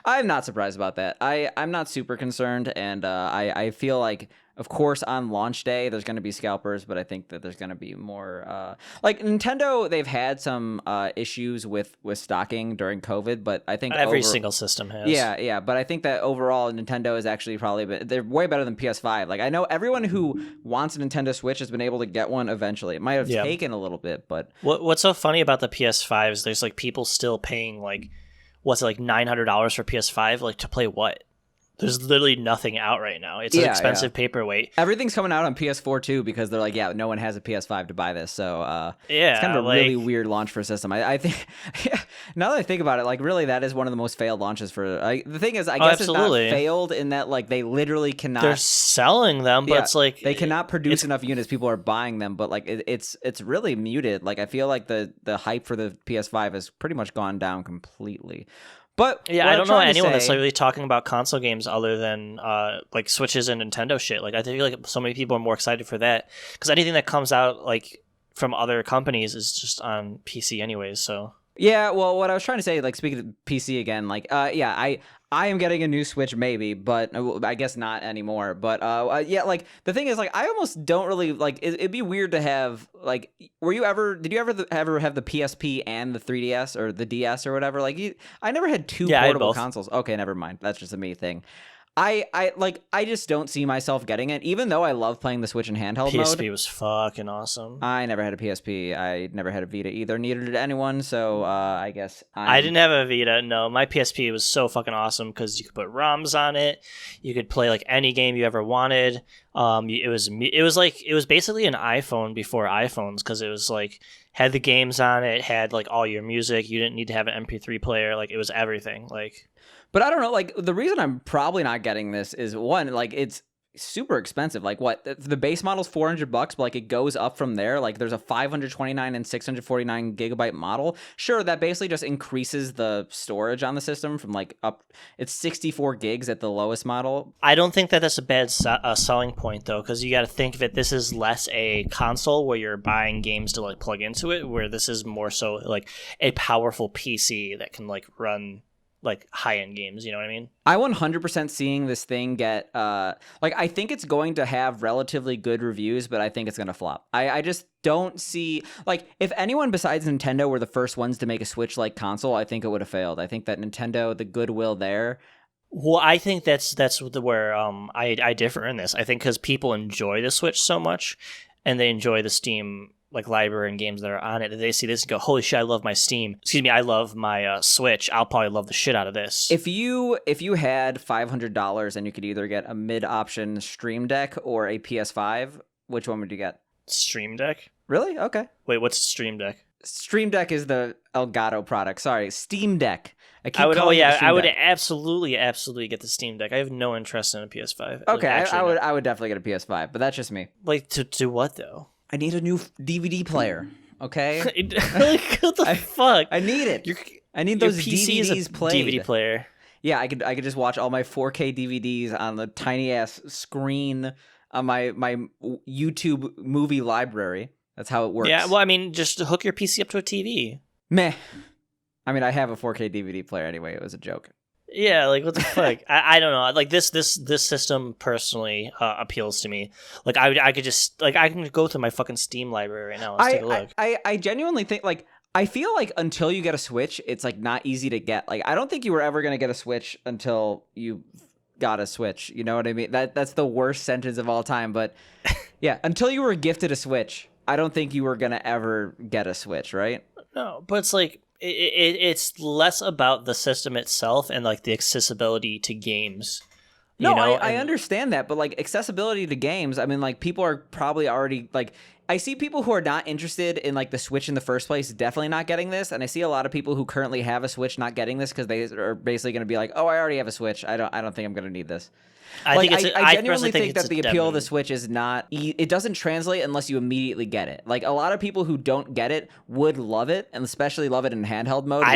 S2: I'm not surprised about that. I'm not super concerned, and I feel like. Of course, on launch day, there's going to be scalpers, but I think that there's going to be more... like, Nintendo, they've had some issues with stocking during COVID, but I think...
S3: Every single system has.
S2: Yeah, but I think that overall, Nintendo is actually probably... They're way better than PS5. Like, I know everyone who wants a Nintendo Switch has been able to get one eventually. It might have taken a little bit, but...
S3: What's so funny about the PS5 is there's, like, people still paying, like... What's it, like, $900 for PS5? Like, to play what? there's literally nothing out right now. It's an expensive paperweight.
S2: Everything's coming out on PS4 too because they're like, yeah, no one has a PS5 to buy this. So
S3: it's
S2: kind of a really weird launch for a system. I think now that I think about it, like really that is one of the most failed launches for. The thing is, I guess
S3: absolutely.
S2: It's not failed in that like they literally cannot.
S3: They're selling them, but it's like
S2: they cannot produce enough units. People are buying them, but like it's really muted. Like I feel like the hype for the PS5 has pretty much gone down completely. But
S3: yeah, I don't know anyone that's like really talking about console games other than like Switches and Nintendo shit. Like I feel like so many people are more excited for that because anything that comes out like from other companies is just on PC anyways. So
S2: yeah, well, what I was trying to say, like speaking of PC again, like I am getting a new Switch maybe, but I guess not anymore. But yeah, like the thing is, like I almost don't really like. It'd be weird to have like. Did you ever have the PSP and the 3DS or the DS or whatever? Like I never had two portable consoles. Okay, never mind. That's just a me thing. I just don't see myself getting it, even though I love playing the Switch in handheld mode.
S3: PSP was fucking awesome.
S2: I never had a PSP. I never had a Vita either. Neither did anyone. So I guess
S3: I didn't have a Vita. No, my PSP was so fucking awesome because you could put ROMs on it. You could play like any game you ever wanted. It was basically an iPhone before iPhones because it was like had the games on it, had like all your music. You didn't need to have an MP3 player. Like it was everything. Like.
S2: But I don't know, like, the reason I'm probably not getting this is, one, like, it's super expensive. Like, what? The base model's $400, but, like, it goes up from there. Like, there's a 529 and 649 gigabyte model. Sure, that basically just increases the storage on the system from, like, up... It's 64 gigs at the lowest model.
S3: I don't think that that's a bad selling point, though, because you got to think of it, this is less a console where you're buying games to, like, plug into it, where this is more so, like, a powerful PC that can, like, run... like high-end games, you know what I mean?
S2: I 100% seeing this thing get like I think it's going to have relatively good reviews, but I think it's going to flop. I just don't see like if anyone besides Nintendo were the first ones to make a Switch-like console, I think it would have failed. I think that Nintendo, the goodwill there.
S3: Well, I think that's where I differ in this. I think because people enjoy the Switch so much, and they enjoy the Steam like library and games that are on it, that they see this and go, holy shit, I love my Steam. Excuse me, I love my Switch. I'll probably love the shit out of this.
S2: If you had $500 and you could either get a mid-option Stream Deck or a PS5, which one would you get?
S3: Stream Deck?
S2: Really? Okay.
S3: Wait, what's Stream Deck?
S2: Stream Deck is the Elgato product. Sorry, Steam Deck.
S3: I would absolutely get the Steam Deck. I have no interest in a PS5.
S2: Okay, I would definitely get a PS5, but that's just me.
S3: Like to do what though?
S2: I need a new DVD player. Okay.
S3: Like, what the fuck?
S2: I need it. I need those DVDs played.
S3: DVD player.
S2: Yeah, I could just watch all my 4K DVDs on the tiny ass screen on my YouTube movie library. That's how it works.
S3: Yeah, well, I mean, just hook your PC up to a TV.
S2: Meh. I mean, I have a 4K DVD player anyway. It was a joke.
S3: Yeah, like what the fuck? I don't know. Like this system personally appeals to me. Like I could just like I can go through my fucking Steam library right now. Let's take a look.
S2: I genuinely think like I feel like until you get a Switch, it's like not easy to get. Like I don't think you were ever gonna get a Switch until you got a Switch. You know what I mean? That's the worst sentence of all time. But yeah, until you were gifted a Switch, I don't think you were gonna ever get a Switch, right?
S3: No, but it's like. It's less about the system itself and like the accessibility to games.
S2: I understand that, but like accessibility to games, I mean, like people are probably already like. I see people who are not interested in like the Switch in the first place definitely not getting this, and I see a lot of people who currently have a Switch not getting this because they are basically going to be like, "Oh, I already have a Switch. I don't think I'm going to need this." I genuinely think that the appeal of the Switch is not. It doesn't translate unless you immediately get it. Like a lot of people who don't get it would love it, and especially love it in handheld mode.
S3: I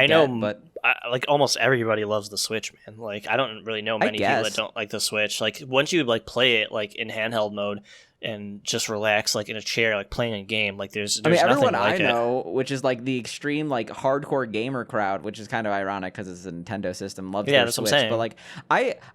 S3: know,
S2: but
S3: like almost everybody loves the Switch, man. Like I don't really know many people that don't like the Switch. Like once you like play it like in handheld mode and just relax like in a chair, like playing a game, like there's
S2: everyone
S3: nothing like
S2: I know, which is like the extreme like hardcore gamer crowd, which is kind of ironic because it's a Nintendo system, loves their
S3: that's
S2: Switch.
S3: What I'm saying.
S2: But like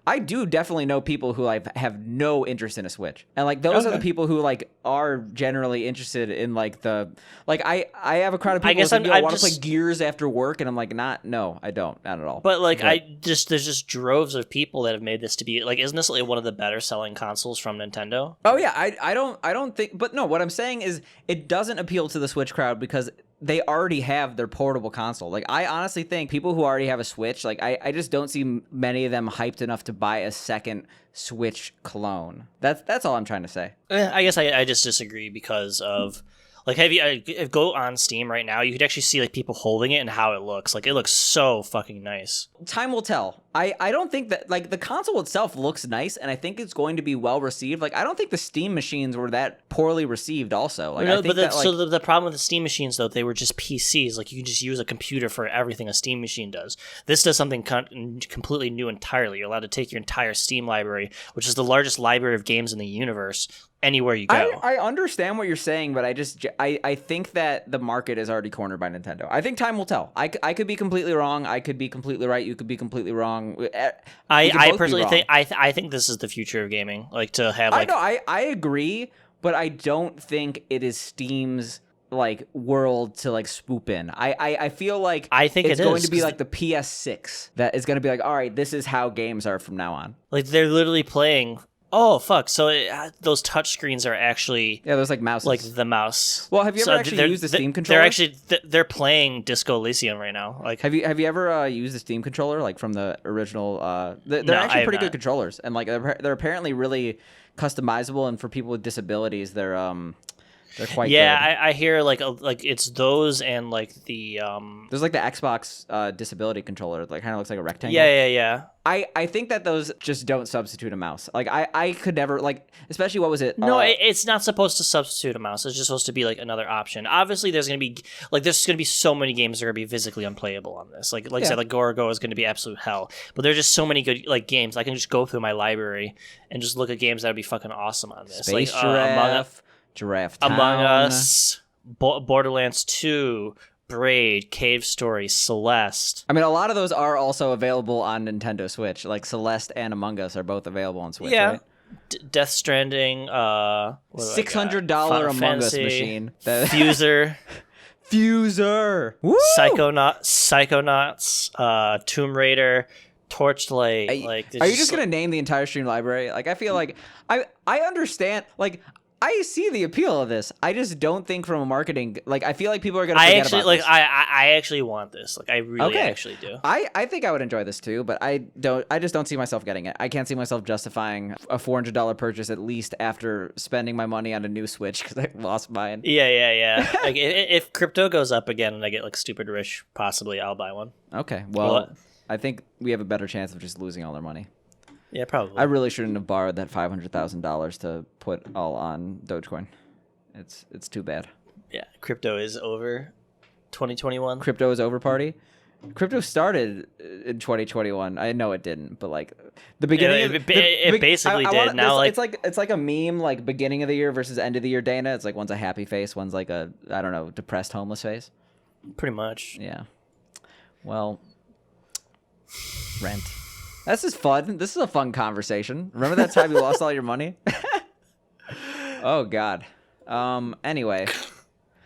S2: I do definitely know people who like have no interest in a Switch, and like those are the people who like are generally interested in like the like I have a crowd of people who I want to play Gears after work, and I'm like not at all.
S3: But like there's just droves of people that have made this to be like, isn't this like one of the better selling consoles from Nintendo?
S2: Oh yeah, I don't think, but no, what I'm saying is it doesn't appeal to the Switch crowd because they already have their portable console. Like, I honestly think people who already have a Switch, like, I just don't see many of them hyped enough to buy a second Switch clone. That's all I'm trying to say.
S3: I guess I just disagree because of like, have you go on Steam right now? You could actually see like people holding it and how it looks. Like, it looks so fucking nice.
S2: Time will tell. I don't think that, like, the console itself looks nice, and I think it's going to be well received. Like, I don't think the Steam machines were that poorly received also. Like, I think
S3: so the problem with the Steam machines, though, they were just PCs. Like, you can just use a computer for everything a Steam machine does. This does something completely new entirely. You're allowed to take your entire Steam library, which is the largest library of games in the universe, anywhere you go.
S2: I understand what you're saying, but I think that the market is already cornered by Nintendo. I think time will tell. I could be completely wrong. I could be completely right. You could be completely wrong.
S3: I personally think I think this is the future of gaming. Like, to have like
S2: I agree, but I don't think it is Steam's like world to like swoop in. I feel like
S3: I think
S2: it's
S3: it
S2: going
S3: is,
S2: to be like the PS6 that is going to be like, all right, this is how games are from now on.
S3: like they're literally playing. Oh fuck! So those touch screens are actually
S2: there's like mouses,
S3: like the mouse.
S2: Well, have you ever actually used the Steam controller?
S3: They're actually they're playing Disco Elysium right now. Like,
S2: have you ever used the Steam controller like from the original? They're actually pretty good controllers, and like they're apparently really customizable, and for people with disabilities, they're quite good.
S3: I hear like it's those and like the
S2: there's like the Xbox disability controller, like kind of looks like a rectangle.
S3: Yeah.
S2: I think that those just don't substitute a mouse. Like I could never, like, especially what was it?
S3: No, it's not supposed to substitute a mouse. It's just supposed to be like another option. Obviously, there's gonna be so many games that are gonna be physically unplayable on this. Like I said, like Gorogo is gonna be absolute hell. But there's just so many good like games. I can just go through my library and just look at games that would be fucking awesome on this.
S2: Space
S3: like
S2: Giraffe, Giraffe Town,
S3: Among Us, Borderlands 2. Braid, Cave Story, Celeste.
S2: I mean, a lot of those are also available on Nintendo Switch. Like Celeste and Among Us are both available on Switch, right?
S3: Death Stranding,
S2: $600 Among Us machine.
S3: Fuser.
S2: Woo!
S3: Psychonauts, Tomb Raider, Torchlight.
S2: Are you just gonna name the entire Steam library? Like, I feel like I understand. Like, I see the appeal of this. I just don't think from a marketing, like, I feel like people are gonna forget about this.
S3: I actually want this. Like, I really actually do.
S2: I think I would enjoy this too, but I just don't see myself getting it. I can't see myself justifying a $400 purchase, at least after spending my money on a new Switch because I lost mine.
S3: Yeah. Like, if crypto goes up again and I get like stupid rich, possibly I'll buy one.
S2: Okay, well, I think we have a better chance of just losing all our money.
S3: Yeah, probably.
S2: I really shouldn't have borrowed that $500,000 to put all on Dogecoin. It's too bad.
S3: Yeah, crypto is over. 2021.
S2: Crypto is over, party. Crypto started in 2021. I know it didn't, but like the beginning,
S3: it basically did. Now,
S2: it's like a meme, like beginning of the year versus end of the year. Dana, it's like one's a happy face, one's like a depressed homeless face.
S3: Pretty much.
S2: Yeah. Well, rent. This is fun. This is a fun conversation. Remember that time you lost all your money? Oh, God. Anyway.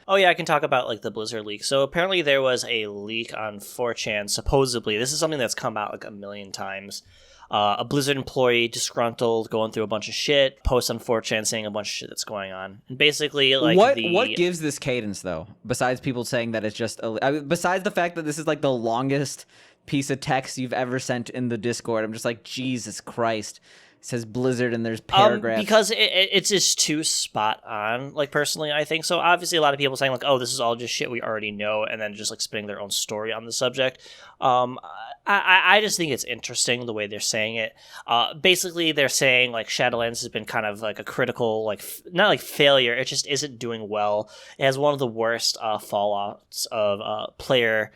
S3: Oh, yeah, I can talk about, like, the Blizzard leak. So, apparently there was a leak on 4chan, supposedly. This is something that's come out, like, a million times. A Blizzard employee, disgruntled, going through a bunch of shit, posts on 4chan saying a bunch of shit that's going on. And basically, like,
S2: what gives this cadence, though? Besides people saying that it's just... besides the fact that this is, like, the longest piece of text you've ever sent in the Discord, I'm just like, Jesus Christ. It says Blizzard and there's paragraphs.
S3: Because it's just too spot on, like, personally, I think. So obviously a lot of people saying like, oh, this is all just shit we already know, and then just like spinning their own story on the subject. I just think it's interesting the way they're saying it. Basically they're saying like Shadowlands has been kind of like a critical, like not like failure, it just isn't doing well. It has one of the worst fallouts of player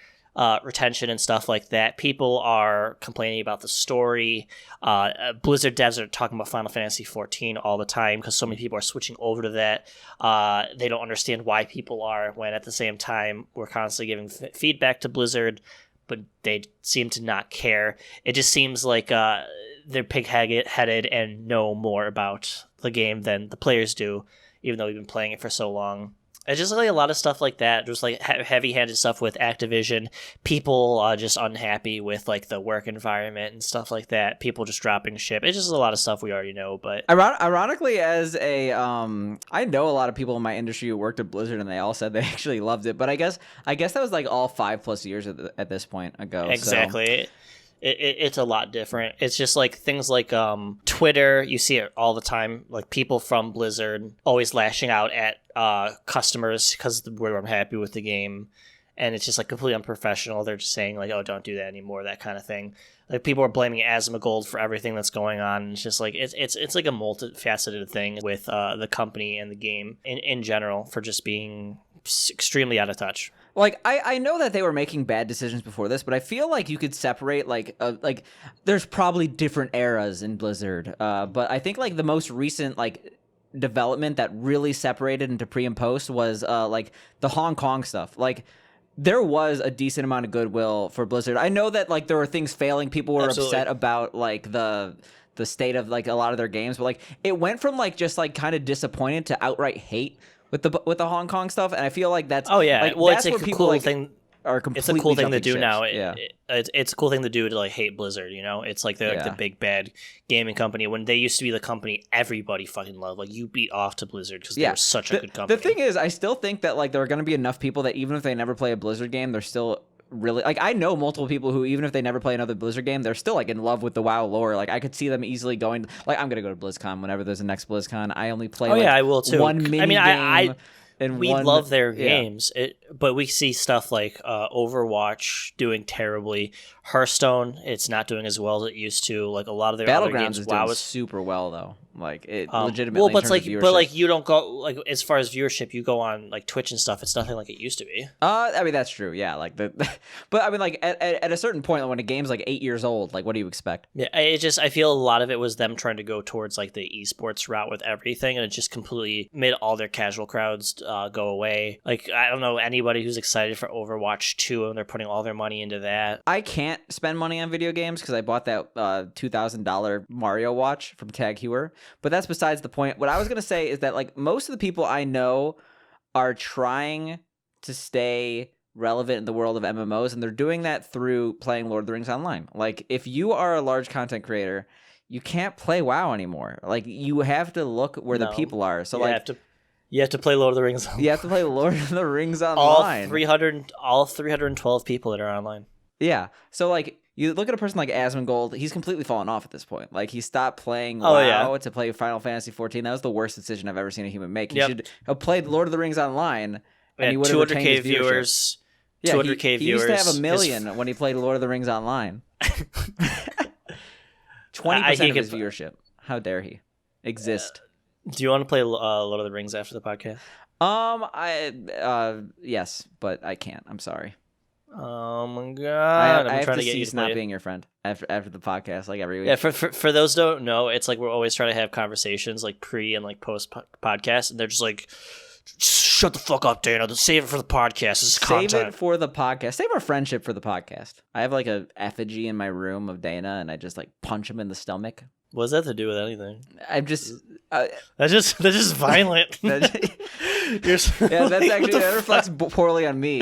S3: retention and stuff like that. People are complaining about the story. Blizzard devs are talking about Final Fantasy XIV all the time because so many people are switching over to that. They don't understand why people are, when at the same time we're constantly giving feedback to Blizzard, but they seem to not care. It just seems like they're pig-headed and know more about the game than the players do, even though we've been playing it for so long. It's just like a lot of stuff like that, just like heavy-handed stuff with Activision. People just unhappy with like the work environment and stuff like that. People just dropping ship. It's just a lot of stuff we already know. But
S2: ironically, as a I know a lot of people in my industry who worked at Blizzard, and they all said they actually loved it. But I guess that was like all 5+ years at this point ago.
S3: Exactly.
S2: So.
S3: It's a lot different. It's just like things like Twitter. You see it all the time. Like people from Blizzard always lashing out at customers because we're unhappy with the game, and it's just like completely unprofessional. They're just saying like, "Oh, don't do that anymore," that kind of thing. Like people are blaming Asmongold for everything that's going on. And it's just like it's like a multifaceted thing with the company and the game in general for just being extremely out of touch.
S2: Like, I know that they were making bad decisions before this, but I feel like you could separate, like there's probably different eras in Blizzard. But I think, like, the most recent, like, development that really separated into pre and post was, like, the Hong Kong stuff. Like, there was a decent amount of goodwill for Blizzard. I know that, like, there were things failing. People were upset about, like, the state of, like, a lot of their games. But, like, it went from, like, just, like, kind of disappointed to outright hate with the Hong Kong stuff, and I feel like that's like,
S3: well,
S2: that's
S3: it's
S2: where
S3: a
S2: people
S3: cool
S2: like
S3: thing.
S2: Are completely
S3: it's a cool thing to do
S2: ships.
S3: now.
S2: Yeah.
S3: It's a cool thing to do to like hate Blizzard. You know, it's like the big bad gaming company when they used to be the company everybody fucking loved. Like you beat off to Blizzard because they were such a good company.
S2: The thing is, I still think that like there are going to be enough people that even if they never play a Blizzard game, they're still really like I know multiple people who even if they never play another Blizzard game, they're still like in love with the WoW lore. Like I could see them easily going like I'm gonna go to BlizzCon whenever there's a next BlizzCon. I only play
S3: I will too.
S2: One mini game.
S3: We love their games, but we see stuff like Overwatch doing terribly. Hearthstone, it's not doing as well as it used to. Like a lot of their other games,
S2: is
S3: WoW
S2: doing
S3: is
S2: super well though. Like it legitimately.
S3: Well, but like you don't go like as far as viewership, you go on like Twitch and stuff. It's nothing like it used to be.
S2: I mean that's true. Yeah, like but I mean like at a certain point when a game's like 8 years old, like what do you expect?
S3: Yeah, I feel a lot of it was them trying to go towards like the esports route with everything, and it just completely made all their casual crowds go away. Like I don't know anybody who's excited for Overwatch 2, and they're putting all their money into that.
S2: I can't spend money on video games because I bought that $2,000 Mario watch from Tag Heuer. But that's besides the point. What I was going to say is that like most of the people I know are trying to stay relevant in the world of MMOs, and they're doing that through playing Lord of the Rings Online. Like if you are a large content creator, you can't play WoW anymore. Like you have to look where the people are. So
S3: you have to play Lord of the Rings.
S2: You have to play Lord of the Rings Online.
S3: All 312 people that are online.
S2: Yeah. So like you look at a person like Asmongold, he's completely fallen off at this point. Like he stopped playing WoW to play Final Fantasy 14. That was the worst decision I've ever seen a human make. He should have played Lord of the Rings Online, and he would have retained his viewers. Yeah,
S3: 200K viewers.
S2: He used to have 1 million when he played Lord of the Rings Online. 20% of his viewership. How dare he exist?
S3: Do you want to play Lord of the Rings after the podcast?
S2: Yes, but I can't. I'm sorry.
S3: Oh my god!
S2: I have
S3: trying
S2: to
S3: get
S2: cease
S3: you
S2: not being your friend after the podcast, like every week.
S3: Yeah, for those who don't know, it's like we're always trying to have conversations like pre and like post podcast, and they're just like, "Shut the fuck up, Dana. Save it for the podcast. This is content.
S2: Save it for the podcast. Save our friendship for the podcast." I have like a effigy in my room of Dana, and I just like punch him in the stomach.
S3: What does that have to do with anything?
S2: I'm just
S3: that's just violent.
S2: That's actually that reflects poorly on me.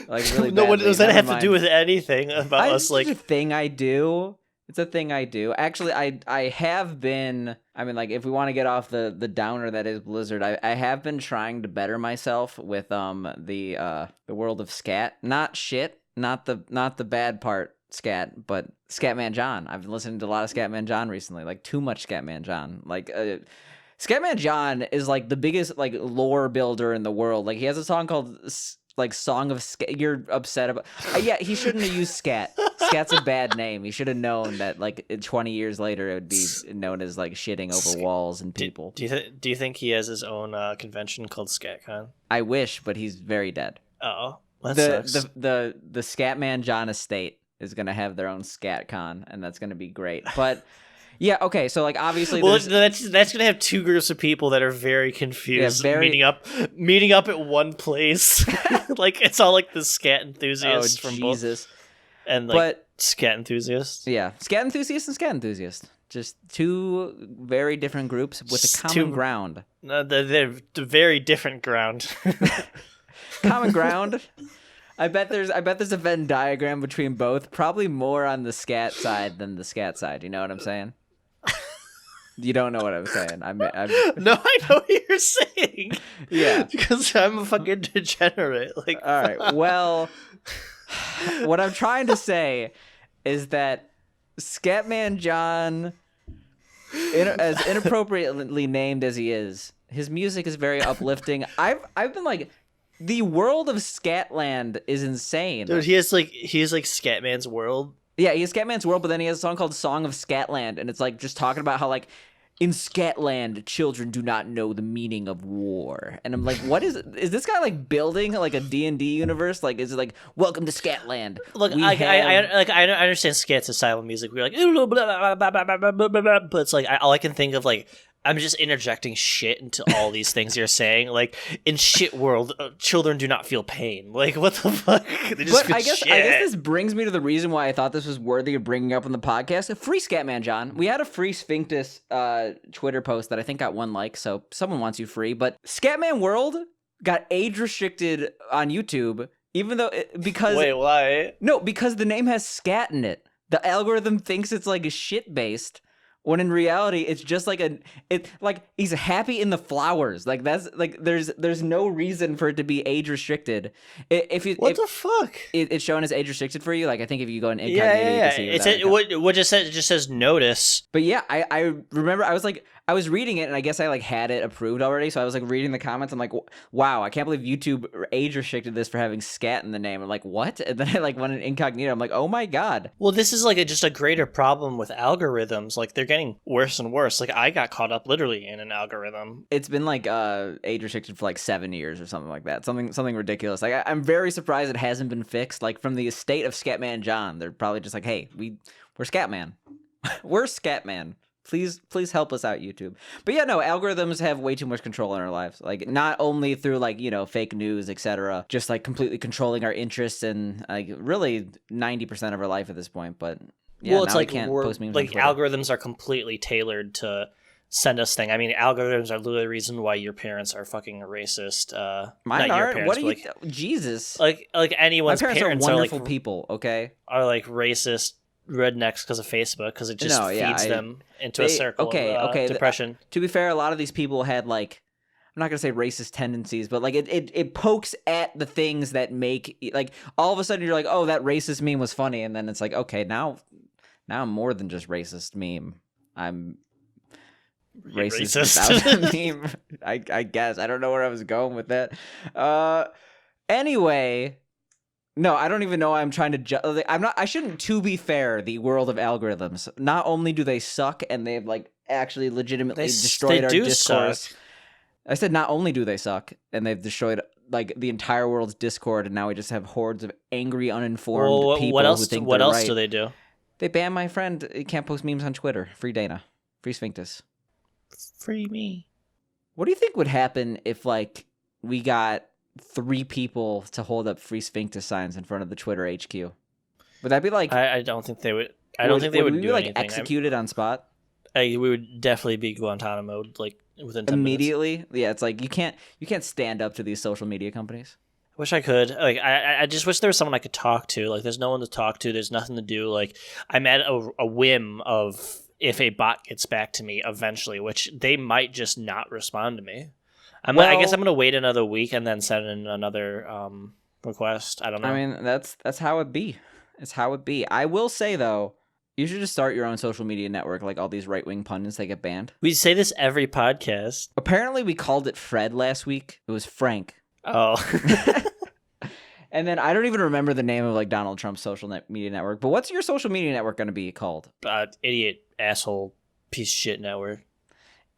S2: Like really
S3: no, what does that have to do with
S2: it?
S3: anything about us? Like
S2: it's a thing I do. It's a thing I do. Actually, I have been. I mean, like if we want to get off the downer that is Blizzard, I have been trying to better myself with the world of scat. Not shit. Not the bad part. Scat, but Scatman John. I've been listening to a lot of Scatman John recently, like too much Scatman John. Like Scatman John is like the biggest like lore builder in the world. Like he has a song called like Song of Scat. You're upset about yeah, he shouldn't have used scat. Scat's a bad name. He should have known that like 20 years later it would be known as like shitting over walls and people.
S3: Do you think he has his own convention called ScatCon?
S2: I wish, but he's very dead.
S3: Oh, that sucks.
S2: The Scatman John estate is going to have their own ScatCon, and that's going to be great. But, yeah, okay, so, like, obviously...
S3: Well, that's going to have two groups of people that are very confused, meeting up at one place. Like, it's all, like, the scat enthusiasts from
S2: Jesus.
S3: both. And, like, scat enthusiasts.
S2: Yeah, scat enthusiast and scat enthusiast. Just two very different groups with a common ground.
S3: No, they're very different ground.
S2: Common ground. I bet there's a Venn diagram between both. Probably more on the scat side than the scat side. You know what I'm saying? You don't know what I'm saying. I'm
S3: No, I know what you're saying.
S2: Yeah,
S3: because I'm a fucking degenerate. Like,
S2: all right. Well, what I'm trying to say is that Scatman John, as inappropriately named as he is, his music is very uplifting. I've been like, the world of Scatland is insane.
S3: dude, he has Scatman's World.
S2: Yeah, he has Scatman's World, but then he has a song called Song of Scatland, and it's like just talking about how like in Scatland, children do not know the meaning of war. And I'm like, what is this guy like building like a D&D universe? Like, is it like, welcome to Scatland?
S3: Look, I understand Scat's silent music. We're like, but it's like, all I can think of, like, I'm just interjecting shit into all these things you're saying. Like, in shit world, children do not feel pain. Like, what the fuck? They just feel
S2: I guess
S3: shit.
S2: this brings me to the reason why I thought this was worthy of bringing up on the podcast. Free Scatman John. We had a free Sphinctus Twitter post that I think got 1 like, so someone wants you free. But Scatman World got age restricted on YouTube, even though because
S3: wait, why?
S2: No, because the name has scat in it. The algorithm thinks it's like a shit based. When in reality, it's just like he's happy in the flowers. Like that's like there's no reason for it to be age restricted.
S3: What the fuck?
S2: It's showing as age restricted for you. Like I think if you go in incognito, you can see
S3: it just says notice.
S2: But yeah, I remember I was reading it and I guess I like had it approved already. So I was like reading the comments. I'm like, wow, I can't believe YouTube age restricted this for having scat in the name. I'm like, what? And then I like went in incognito. I'm like, oh my god.
S3: Well, this is like just a greater problem with algorithms. Like they're getting worse and worse. Like I got caught up literally in an algorithm.
S2: It's been like age restricted for like 7 years or something like that. Something ridiculous. Like I'm very surprised it hasn't been fixed. Like from the estate of Scatman John, they're probably just like, hey, we're Scatman. We're Scatman. Please help us out, YouTube. But yeah, no, algorithms have way too much control in our lives. Like not only through like, you know, fake news, etc., just like completely controlling our interests and like really 90% of our life at this point. But yeah,
S3: well, it's like
S2: we can't post memes
S3: like
S2: on Twitter.
S3: algorithms are completely tailored to send us things. I mean, algorithms are literally the reason why your parents are fucking racist.
S2: Mine
S3: not your
S2: aren't.
S3: parents,
S2: What are
S3: but,
S2: you?
S3: like,
S2: Jesus.
S3: like anyone's
S2: My parents are wonderful
S3: like,
S2: people. Okay.
S3: are like racist rednecks because of Facebook, because it just feeds them into a circle of depression.
S2: To be fair, a lot of these people had like, I'm not gonna say racist tendencies, but like it pokes at the things that make like all of a sudden you're like, oh, that racist meme was funny, and then it's like, okay, now I'm more than just racist meme. I'm racist without the meme. I guess I don't know where I was going with that. Anyway. No, I don't even know. I'm trying to. I shouldn't. To be fair, the world of algorithms. Not only do they suck, and they've like actually legitimately destroyed our discourse.
S3: Suck.
S2: I said not only do they suck, and they've destroyed like the entire world's Discord, and now we just have hordes of angry, uninformed people who think
S3: what
S2: they're
S3: else
S2: right.
S3: do they do?
S2: They ban my friend. He can't post memes on Twitter. Free Dana. Free Sphinctus.
S3: Free me.
S2: What do you think would happen if like we got 3 people to hold up Free Sphinctus signs in front of the Twitter HQ? Would that be like?
S3: I don't think they would. I don't think they would
S2: we
S3: do
S2: be like
S3: anything.
S2: executed on spot.
S3: We would definitely be Guantanamo like within 10
S2: immediately.
S3: minutes.
S2: Yeah, it's like you can't stand up to these social media companies.
S3: Wish I could. Like I just wish there was someone I could talk to. Like there's no one to talk to. There's nothing to do. Like I'm at a whim of if a bot gets back to me eventually, which they might just not respond to me. I guess I'm gonna wait another week and then send in another request. I don't know.
S2: I mean, that's how it be. It's how it be. I will say though, you should just start your own social media network, like all these right-wing pundits. They get banned.
S3: We say this every podcast.
S2: Apparently, we called it Fred last week. It was Frank.
S3: Oh.
S2: And then I don't even remember the name of like Donald Trump's social media network. But what's your social media network going to be called?
S3: Idiot asshole piece of shit network.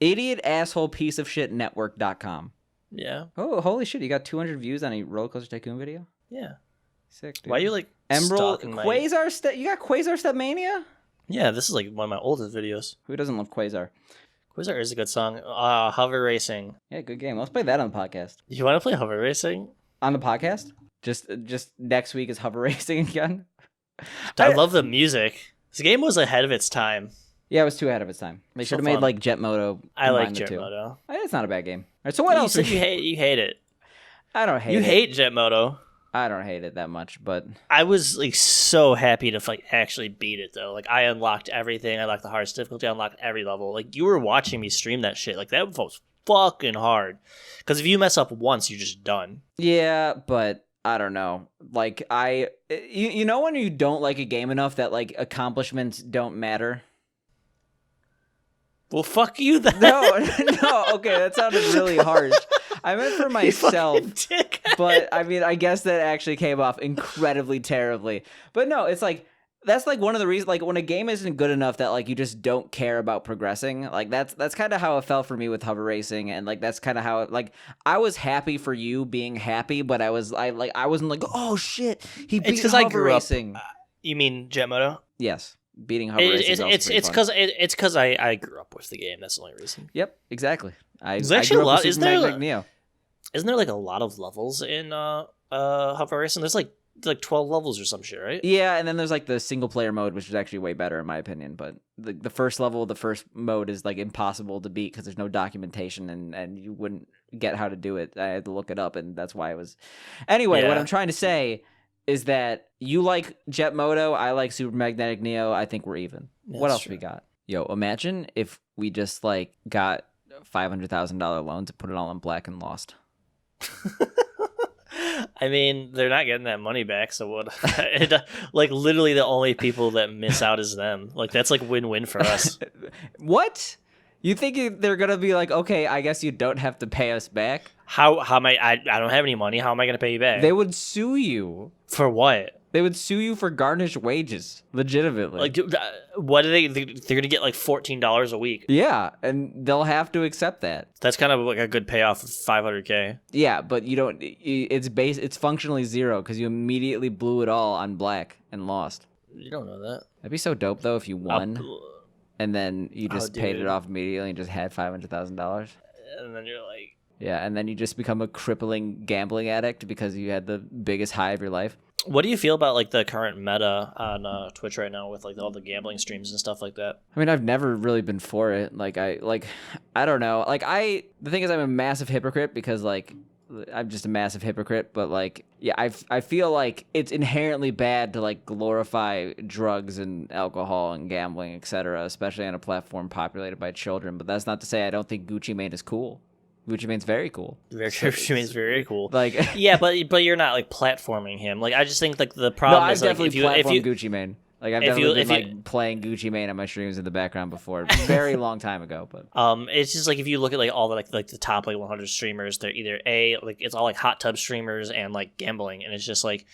S2: Idiot asshole piece of shit network.com.
S3: Yeah.
S2: Oh, holy shit. You got 200 views on a Roller Coaster Tycoon video?
S3: Yeah.
S2: Sick, dude.
S3: Why are you like
S2: Emerald
S3: stalking
S2: Quasar you got Quasar Step Mania?
S3: Yeah, this is like one of my oldest videos.
S2: Who doesn't love Quasar?
S3: Quasar is a good song. Hover Racing.
S2: Yeah, good game. Let's play that on the podcast.
S3: You want to play Hover Racing?
S2: On the podcast? Just next week is Hover Racing again?
S3: I love the music. This game was ahead of its time.
S2: Yeah, it was too ahead of its time. They should have made
S3: fun.
S2: like Jet Moto.
S3: I like
S2: combine the
S3: Jet
S2: two.
S3: Moto.
S2: It's not a bad game. All right, so what else?
S3: You said you hate it.
S2: I don't hate
S3: You
S2: it.
S3: hate Jet Moto.
S2: I don't hate it that much, but
S3: I was like so happy to like actually beat it though. Like I unlocked everything. I unlocked the hardest difficulty. I unlocked every level. Like you were watching me stream that shit. Like that was fucking hard. Because if you mess up once, you're just done.
S2: yeah, but I don't know. Like you know when you don't like a game enough that like accomplishments don't matter.
S3: Well, fuck you then.
S2: No, okay, that sounded really harsh. I meant for myself, but I mean, I guess that actually came off incredibly terribly. But no, it's like, that's like one of the reasons, like when a game isn't good enough that like you just don't care about progressing, like that's kind of how it felt for me with Hover Racing, and like that's kind of how like I was happy for you being happy, but I wasn't like, oh shit, he beat Hover Racing.
S3: You mean Jet Moto?
S2: Yes. Beating Hover Racing
S3: it's because I grew up with the game. That's the only reason.
S2: Yep, exactly.
S3: There's actually a lot. Isn't there
S2: Neo.
S3: Isn't there like a lot of levels in Hover Racing? There's like 12 levels or some shit, right?
S2: Yeah, and then there's like the single player mode, which is actually way better in my opinion. But the first level, the first mode is like impossible to beat because there's no documentation, and you wouldn't get how to do it. I had to look it up, and that's why I was. Anyway, what I'm trying to say is that you like Jet Moto, I like Super Magnetic Neo. I think we're even. What else we got? Yo, imagine if we just like got $500,000 loans and put it all in black and lost.
S3: I mean, they're not getting that money back, so what? Like literally, the only people that miss out is them. Like that's like win-win for us.
S2: What? You think they're gonna be like, okay, I guess you don't have to pay us back?
S3: How am I don't have any money. How am I gonna pay you back?
S2: They would sue you.
S3: For what?
S2: They would sue you for garnished wages, legitimately.
S3: Like, what are they? They're gonna get like $14 a week.
S2: Yeah, and they'll have to accept that.
S3: That's kind of like a good payoff of $500K.
S2: Yeah, but you don't. It's functionally zero because you immediately blew it all on black and lost.
S3: You don't know that.
S2: That'd be so dope though if you won, and then you just paid it off immediately and just had $500,000.
S3: And then you're like,
S2: yeah, and then you just become a crippling gambling addict because you had the biggest high of your life.
S3: What do you feel about like the current meta on Twitch right now with like all the gambling streams and stuff like that?
S2: I mean, I've never really been for it. I don't know. The thing is, I'm a massive hypocrite because like I'm just a massive hypocrite. But like, yeah, I feel like it's inherently bad to like glorify drugs and alcohol and gambling, etc., especially on a platform populated by children. But that's not to say I don't think Gucci Mane is cool. Gucci Mane's very cool.
S3: Gucci Mane's very cool.
S2: Like,
S3: yeah, but you're not like platforming him. Like, I just think like the problem is like
S2: if you Gucci Mane. Like I've definitely been playing Gucci Mane on my streams in the background before, very long time ago. But
S3: it's just like if you look at like all the like the top like 100 streamers, they're either it's all like hot tub streamers and like gambling, and it's just like,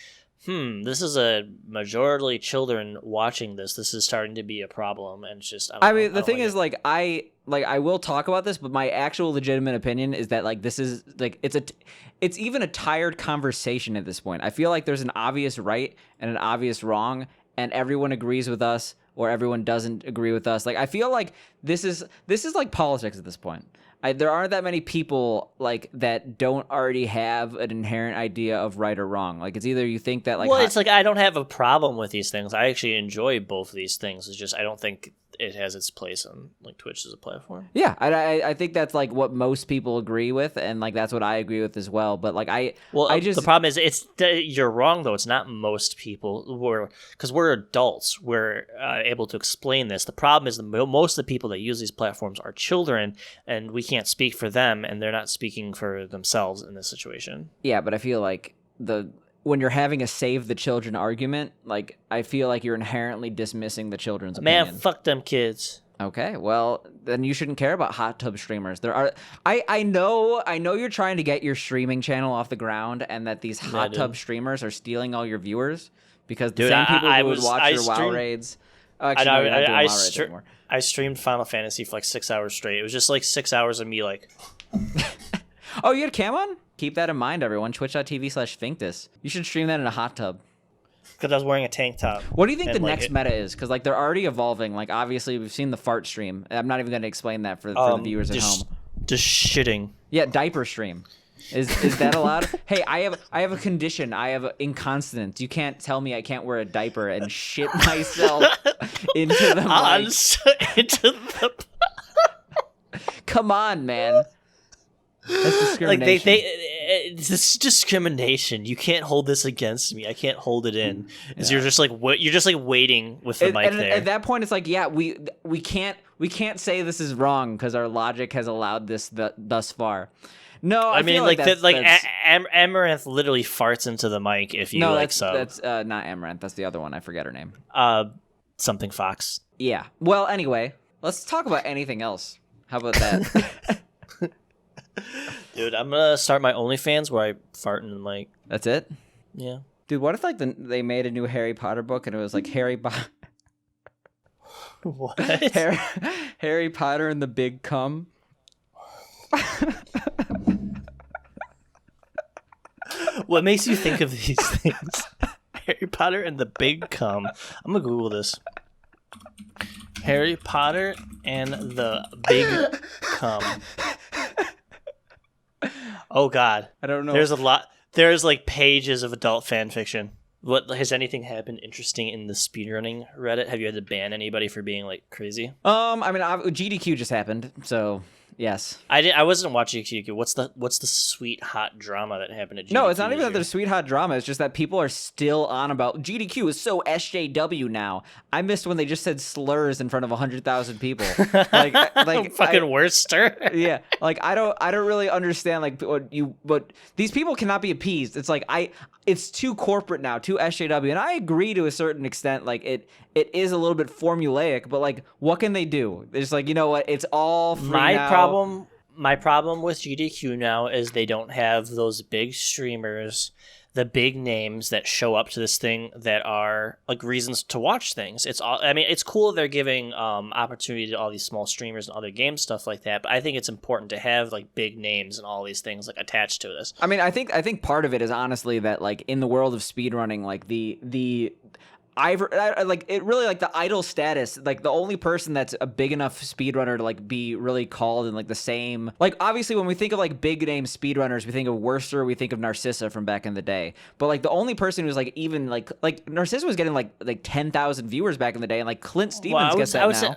S3: this is a majority children watching this. This is starting to be a problem, and it's just.
S2: The thing is, I will talk about this, but my actual legitimate opinion is that like this is like it's even a tired conversation at this point. I feel like there's an obvious right and an obvious wrong, and everyone agrees with us or everyone doesn't agree with us. Like I feel like this is like politics at this point. There aren't that many people like that don't already have an inherent idea of right or wrong. Like it's either you think that like
S3: it's like I don't have a problem with these things. I actually enjoy both of these things. It's just I don't think it has its place on like Twitch as a platform.
S2: Yeah, I think that's like what most people agree with, and like that's what I agree with as well. But like the problem is you're wrong though. It's not most people. Because we're adults. We're able to explain this. The problem is most of the people that use these platforms are children, and we can't speak for them, and they're not speaking for themselves in this situation. Yeah, but I feel like when you're having a save the children argument, like I feel like you're inherently dismissing the children's opinion.
S3: Man, fuck them kids.
S2: Okay, well then you shouldn't care about hot tub streamers. I know you're trying to get your streaming channel off the ground, and that these hot tub streamers are stealing all your viewers because the same people who would watch your WoW raids. Actually, no, you're not doing WoW raids anymore.
S3: I streamed Final Fantasy for like 6 hours straight. It was just like 6 hours of me like.
S2: Oh, you had cam on? Keep that in mind, everyone. Twitch.tv/Finctus. You should stream that in a hot tub.
S3: Because I was wearing a tank top.
S2: What do you think the next meta is? Because like they're already evolving. Like obviously we've seen the fart stream. I'm not even going to explain that for the viewers at home.
S3: Just shitting.
S2: Yeah, diaper stream. Is that allowed? Hey, I have a condition. I have incontinence. You can't tell me I can't wear a diaper and shit myself into the mic.
S3: Into the.
S2: Come on, man. That's discrimination.
S3: This is discrimination. You can't hold this against me. I can't hold it in. Yeah. You're just like waiting with the mic there.
S2: At that point, it's like, yeah, we can't say this is wrong because our logic has allowed this thus far. No, I mean
S3: like Amaranth literally farts into the mic if you
S2: that's not Amaranth. That's the other one. I forget her name.
S3: Something Fox.
S2: Yeah. Well, anyway, let's talk about anything else. How about that?
S3: Dude, I'm gonna start my OnlyFans where I fart in the mic.
S2: That's it?
S3: Yeah.
S2: Dude, what if like they made a new Harry Potter book and it was like
S3: What?
S2: Harry Potter and the Big Cum?
S3: What makes you think of these things? Harry Potter and the Big Cum. I'm gonna Google this. Harry Potter and the Big Cum. Oh God,
S2: I don't know.
S3: There's a lot. There's like pages of adult fan fiction. What has anything happened interesting in the speedrunning Reddit? Have you had to ban anybody for being like crazy?
S2: I mean, GDQ just happened, so yes.
S3: I wasn't watching GDQ. What's the sweet hot drama that happened at GDQ?
S2: No, it's not even that there's sweet hot drama. It's just that people are still on about GDQ is so SJW now. I missed when they just said slurs in front of 100,000 people. Like
S3: fucking worster.
S2: Yeah, like I don't really understand like but these people cannot be appeased. It's like it's too corporate now, too SJW, and I agree to a certain extent. Like it is a little bit formulaic, but like what can they do? It's like, you know what? It's all free now.
S3: My problem with GDQ now is they don't have those big streamers, the big names that show up to this thing that are like reasons to watch things. It's cool they're giving opportunity to all these small streamers and other game stuff like that, but I think it's important to have like big names and all these things like attached to this.
S2: I mean, I think part of it is honestly that like in the world of speedrunning, like the like it really like the idol status, like the only person that's a big enough speedrunner to like be really called in like the same, like obviously when we think of like big name speedrunners, we think of Worcester, we think of Narcissa from back in the day, but like the only person who's like even like Narcissa was getting like 10,000 viewers back in the day, and like Clint Stevens gets that now.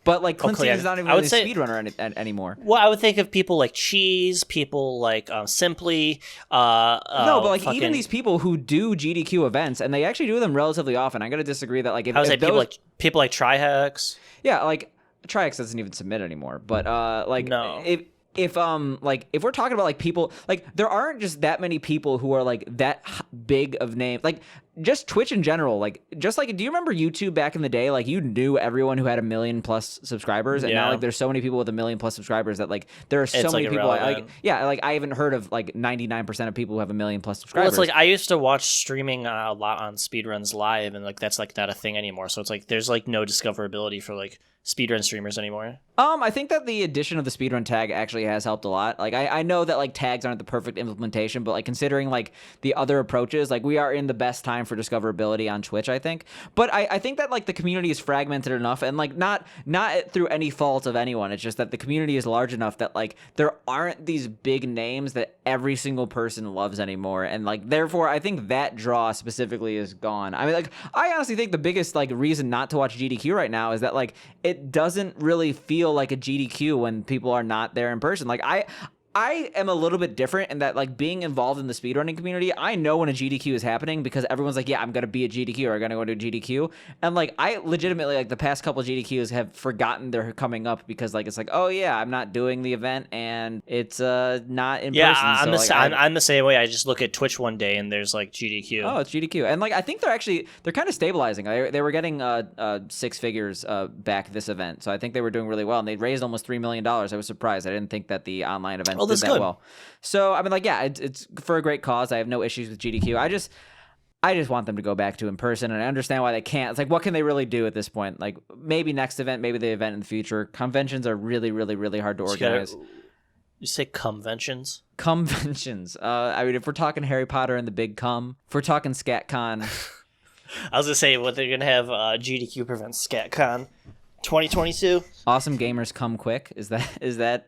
S2: But like Clint Stevens is not even really a speedrunner anymore.
S3: Well, I would think of people like Cheese, people like Simply.
S2: No, but like even these people who do GDQ events, and they actually do them relatively often. I'm gonna disagree that like
S3: I would say people like Trihex.
S2: Yeah, like Trihex doesn't even submit anymore. But like
S3: no.
S2: If we're talking about like people, like there aren't just that many people who are like that big of name, like just Twitch in general, like just like, do you remember YouTube back in the day? Like you knew everyone who had 1 million plus subscribers, and now like there's so many people with 1 million plus subscribers that like there are so many people like I haven't heard of like 99% of people who have 1 million plus subscribers.
S3: Well, it's like I used to watch streaming a lot on Speedruns Live, and like that's like not a thing anymore. So it's like there's like no discoverability for like speedrun streamers anymore.
S2: I think that the addition of the speedrun tag actually has helped a lot. Like I know that like tags aren't the perfect implementation, but like considering like the other approaches, like we are in the best time for discoverability on Twitch, I think. But I think that like the community is fragmented enough, and like not through any fault of anyone. It's just that the community is large enough that like there aren't these big names that every single person loves anymore, and like therefore I think that draw specifically is gone. I mean, like I honestly think the biggest like reason not to watch GDQ right now is that like it doesn't really feel like a GDQ when people are not there in person. Like I am a little bit different in that, like, being involved in the speedrunning community, I know when a GDQ is happening because everyone's like, yeah, I'm going to be a GDQ or I'm going to go to a GDQ. And, like, I legitimately, like, the past couple of GDQs have forgotten they're coming up because, like, it's like, oh, yeah, I'm not doing the event and it's not in person.
S3: Yeah,
S2: So,
S3: I'm the same way. I just look at Twitch one day and there's, like, GDQ.
S2: Oh, it's GDQ. And, like, I think they're kind of stabilizing. They were getting 6 figures back this event. So I think they were doing really well. And they raised almost $3 million. I was surprised. I didn't think that the online event did that well. So I mean, like, yeah, it's for a great cause. I have no issues with GDQ. I just want them to go back to in person, and I understand why they can't. It's like, what can they really do at this point? Like, maybe next event, maybe the event in the future. Conventions are really, really, really hard to organize.
S3: You say conventions?
S2: Conventions. I mean, if we're talking Harry Potter and the Big Cum, if we're talking ScatCon.
S3: I was gonna say what they're gonna have GDQ prevent ScatCon 2022.
S2: Awesome Gamers Come Quick. Is that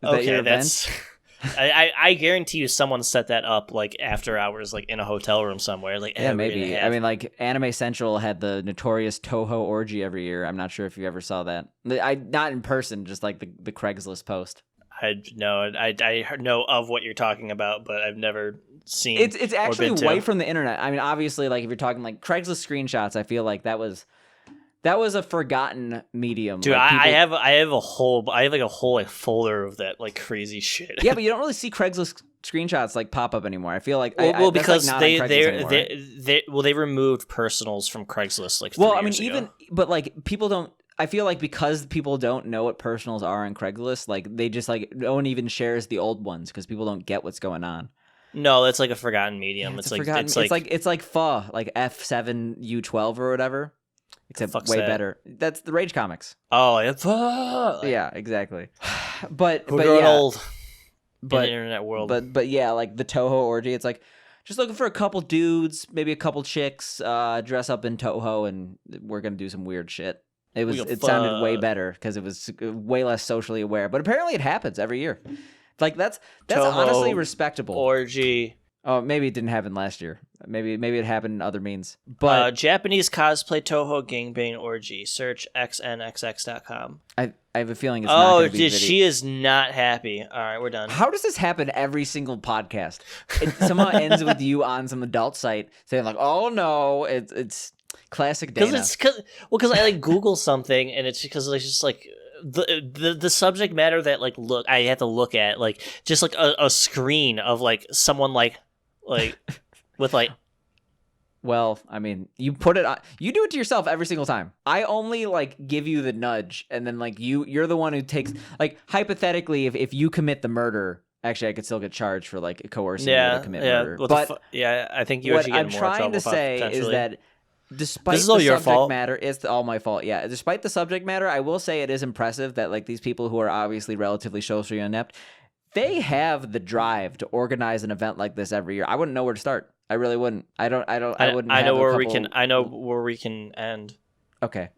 S3: okay,
S2: your
S3: that's
S2: event?
S3: I guarantee you someone set that up like after hours, like in a hotel room somewhere. Like
S2: Yeah, maybe. I mean, like Anime Central had the notorious Toho orgy every year. I'm not sure if you ever saw that. Not in person, just like the Craigslist post.
S3: I know of what you're talking about, but I've never seen.
S2: It's actually
S3: or been
S2: away
S3: to.
S2: from the internet. I mean, obviously, like if you're talking like Craigslist screenshots, I feel like that was a forgotten medium.
S3: Dude,
S2: like,
S3: I have a whole like folder of that like crazy shit.
S2: Yeah, but you don't really see Craigslist screenshots like pop up anymore. I feel like
S3: well,
S2: that's,
S3: because
S2: like, not
S3: they
S2: on Craigslist anymore.
S3: they removed personals from Craigslist like 3
S2: well, I mean,
S3: years ago.
S2: even but like people don't. I feel like because people don't know what personals are on Craigslist, like they just like no one even shares the old ones because people don't get what's going on.
S3: No, it's like a forgotten medium.
S2: Yeah,
S3: it's
S2: like pho, like F7U12 or whatever, except way
S3: that?
S2: better. That's the Rage comics.
S3: Oh, yeah,
S2: Yeah, exactly. But
S3: we're growing
S2: yeah,
S3: old
S2: but
S3: in the internet world.
S2: but yeah, like the Toho orgy, it's like just looking for a couple dudes, maybe a couple chicks, dress up in Toho, and we're gonna do some weird shit. It sounded way better because it was way less socially aware. But apparently it happens every year. Like that's
S3: Toho
S2: honestly respectable.
S3: orgy.
S2: Oh, maybe it didn't happen last year. Maybe it happened in other means. But
S3: Japanese cosplay Toho gangbang orgy. Search xnxx.com.
S2: I have a feeling it's not going to be video.
S3: She is not happy. All right, we're done.
S2: How does this happen every single podcast? It somehow ends with you on some adult site saying like, "Oh no, it's classic Dana."
S3: Because I like Google something and it's because it's just like the subject matter that like I have to look at like just like a screen of like someone like with like.
S2: Well, I mean, you put it on. You do it to yourself every single time. I only like give you the nudge, and then like you're the one who takes like hypothetically, if you commit the murder. Actually, I could still get charged for like coercing you to commit murder.
S3: But I think you actually get
S2: what
S3: more
S2: I'm trying to
S3: trouble,
S2: say is that despite
S3: this is all
S2: the
S3: your
S2: subject
S3: fault.
S2: matter, it's all my fault. Yeah, despite the subject matter, I will say it is impressive that like these people who are obviously relatively socially inept, they have the drive to organize an event like this every year. I wouldn't know where to start. I really wouldn't. I wouldn't.
S3: I know where we can end.
S2: Okay.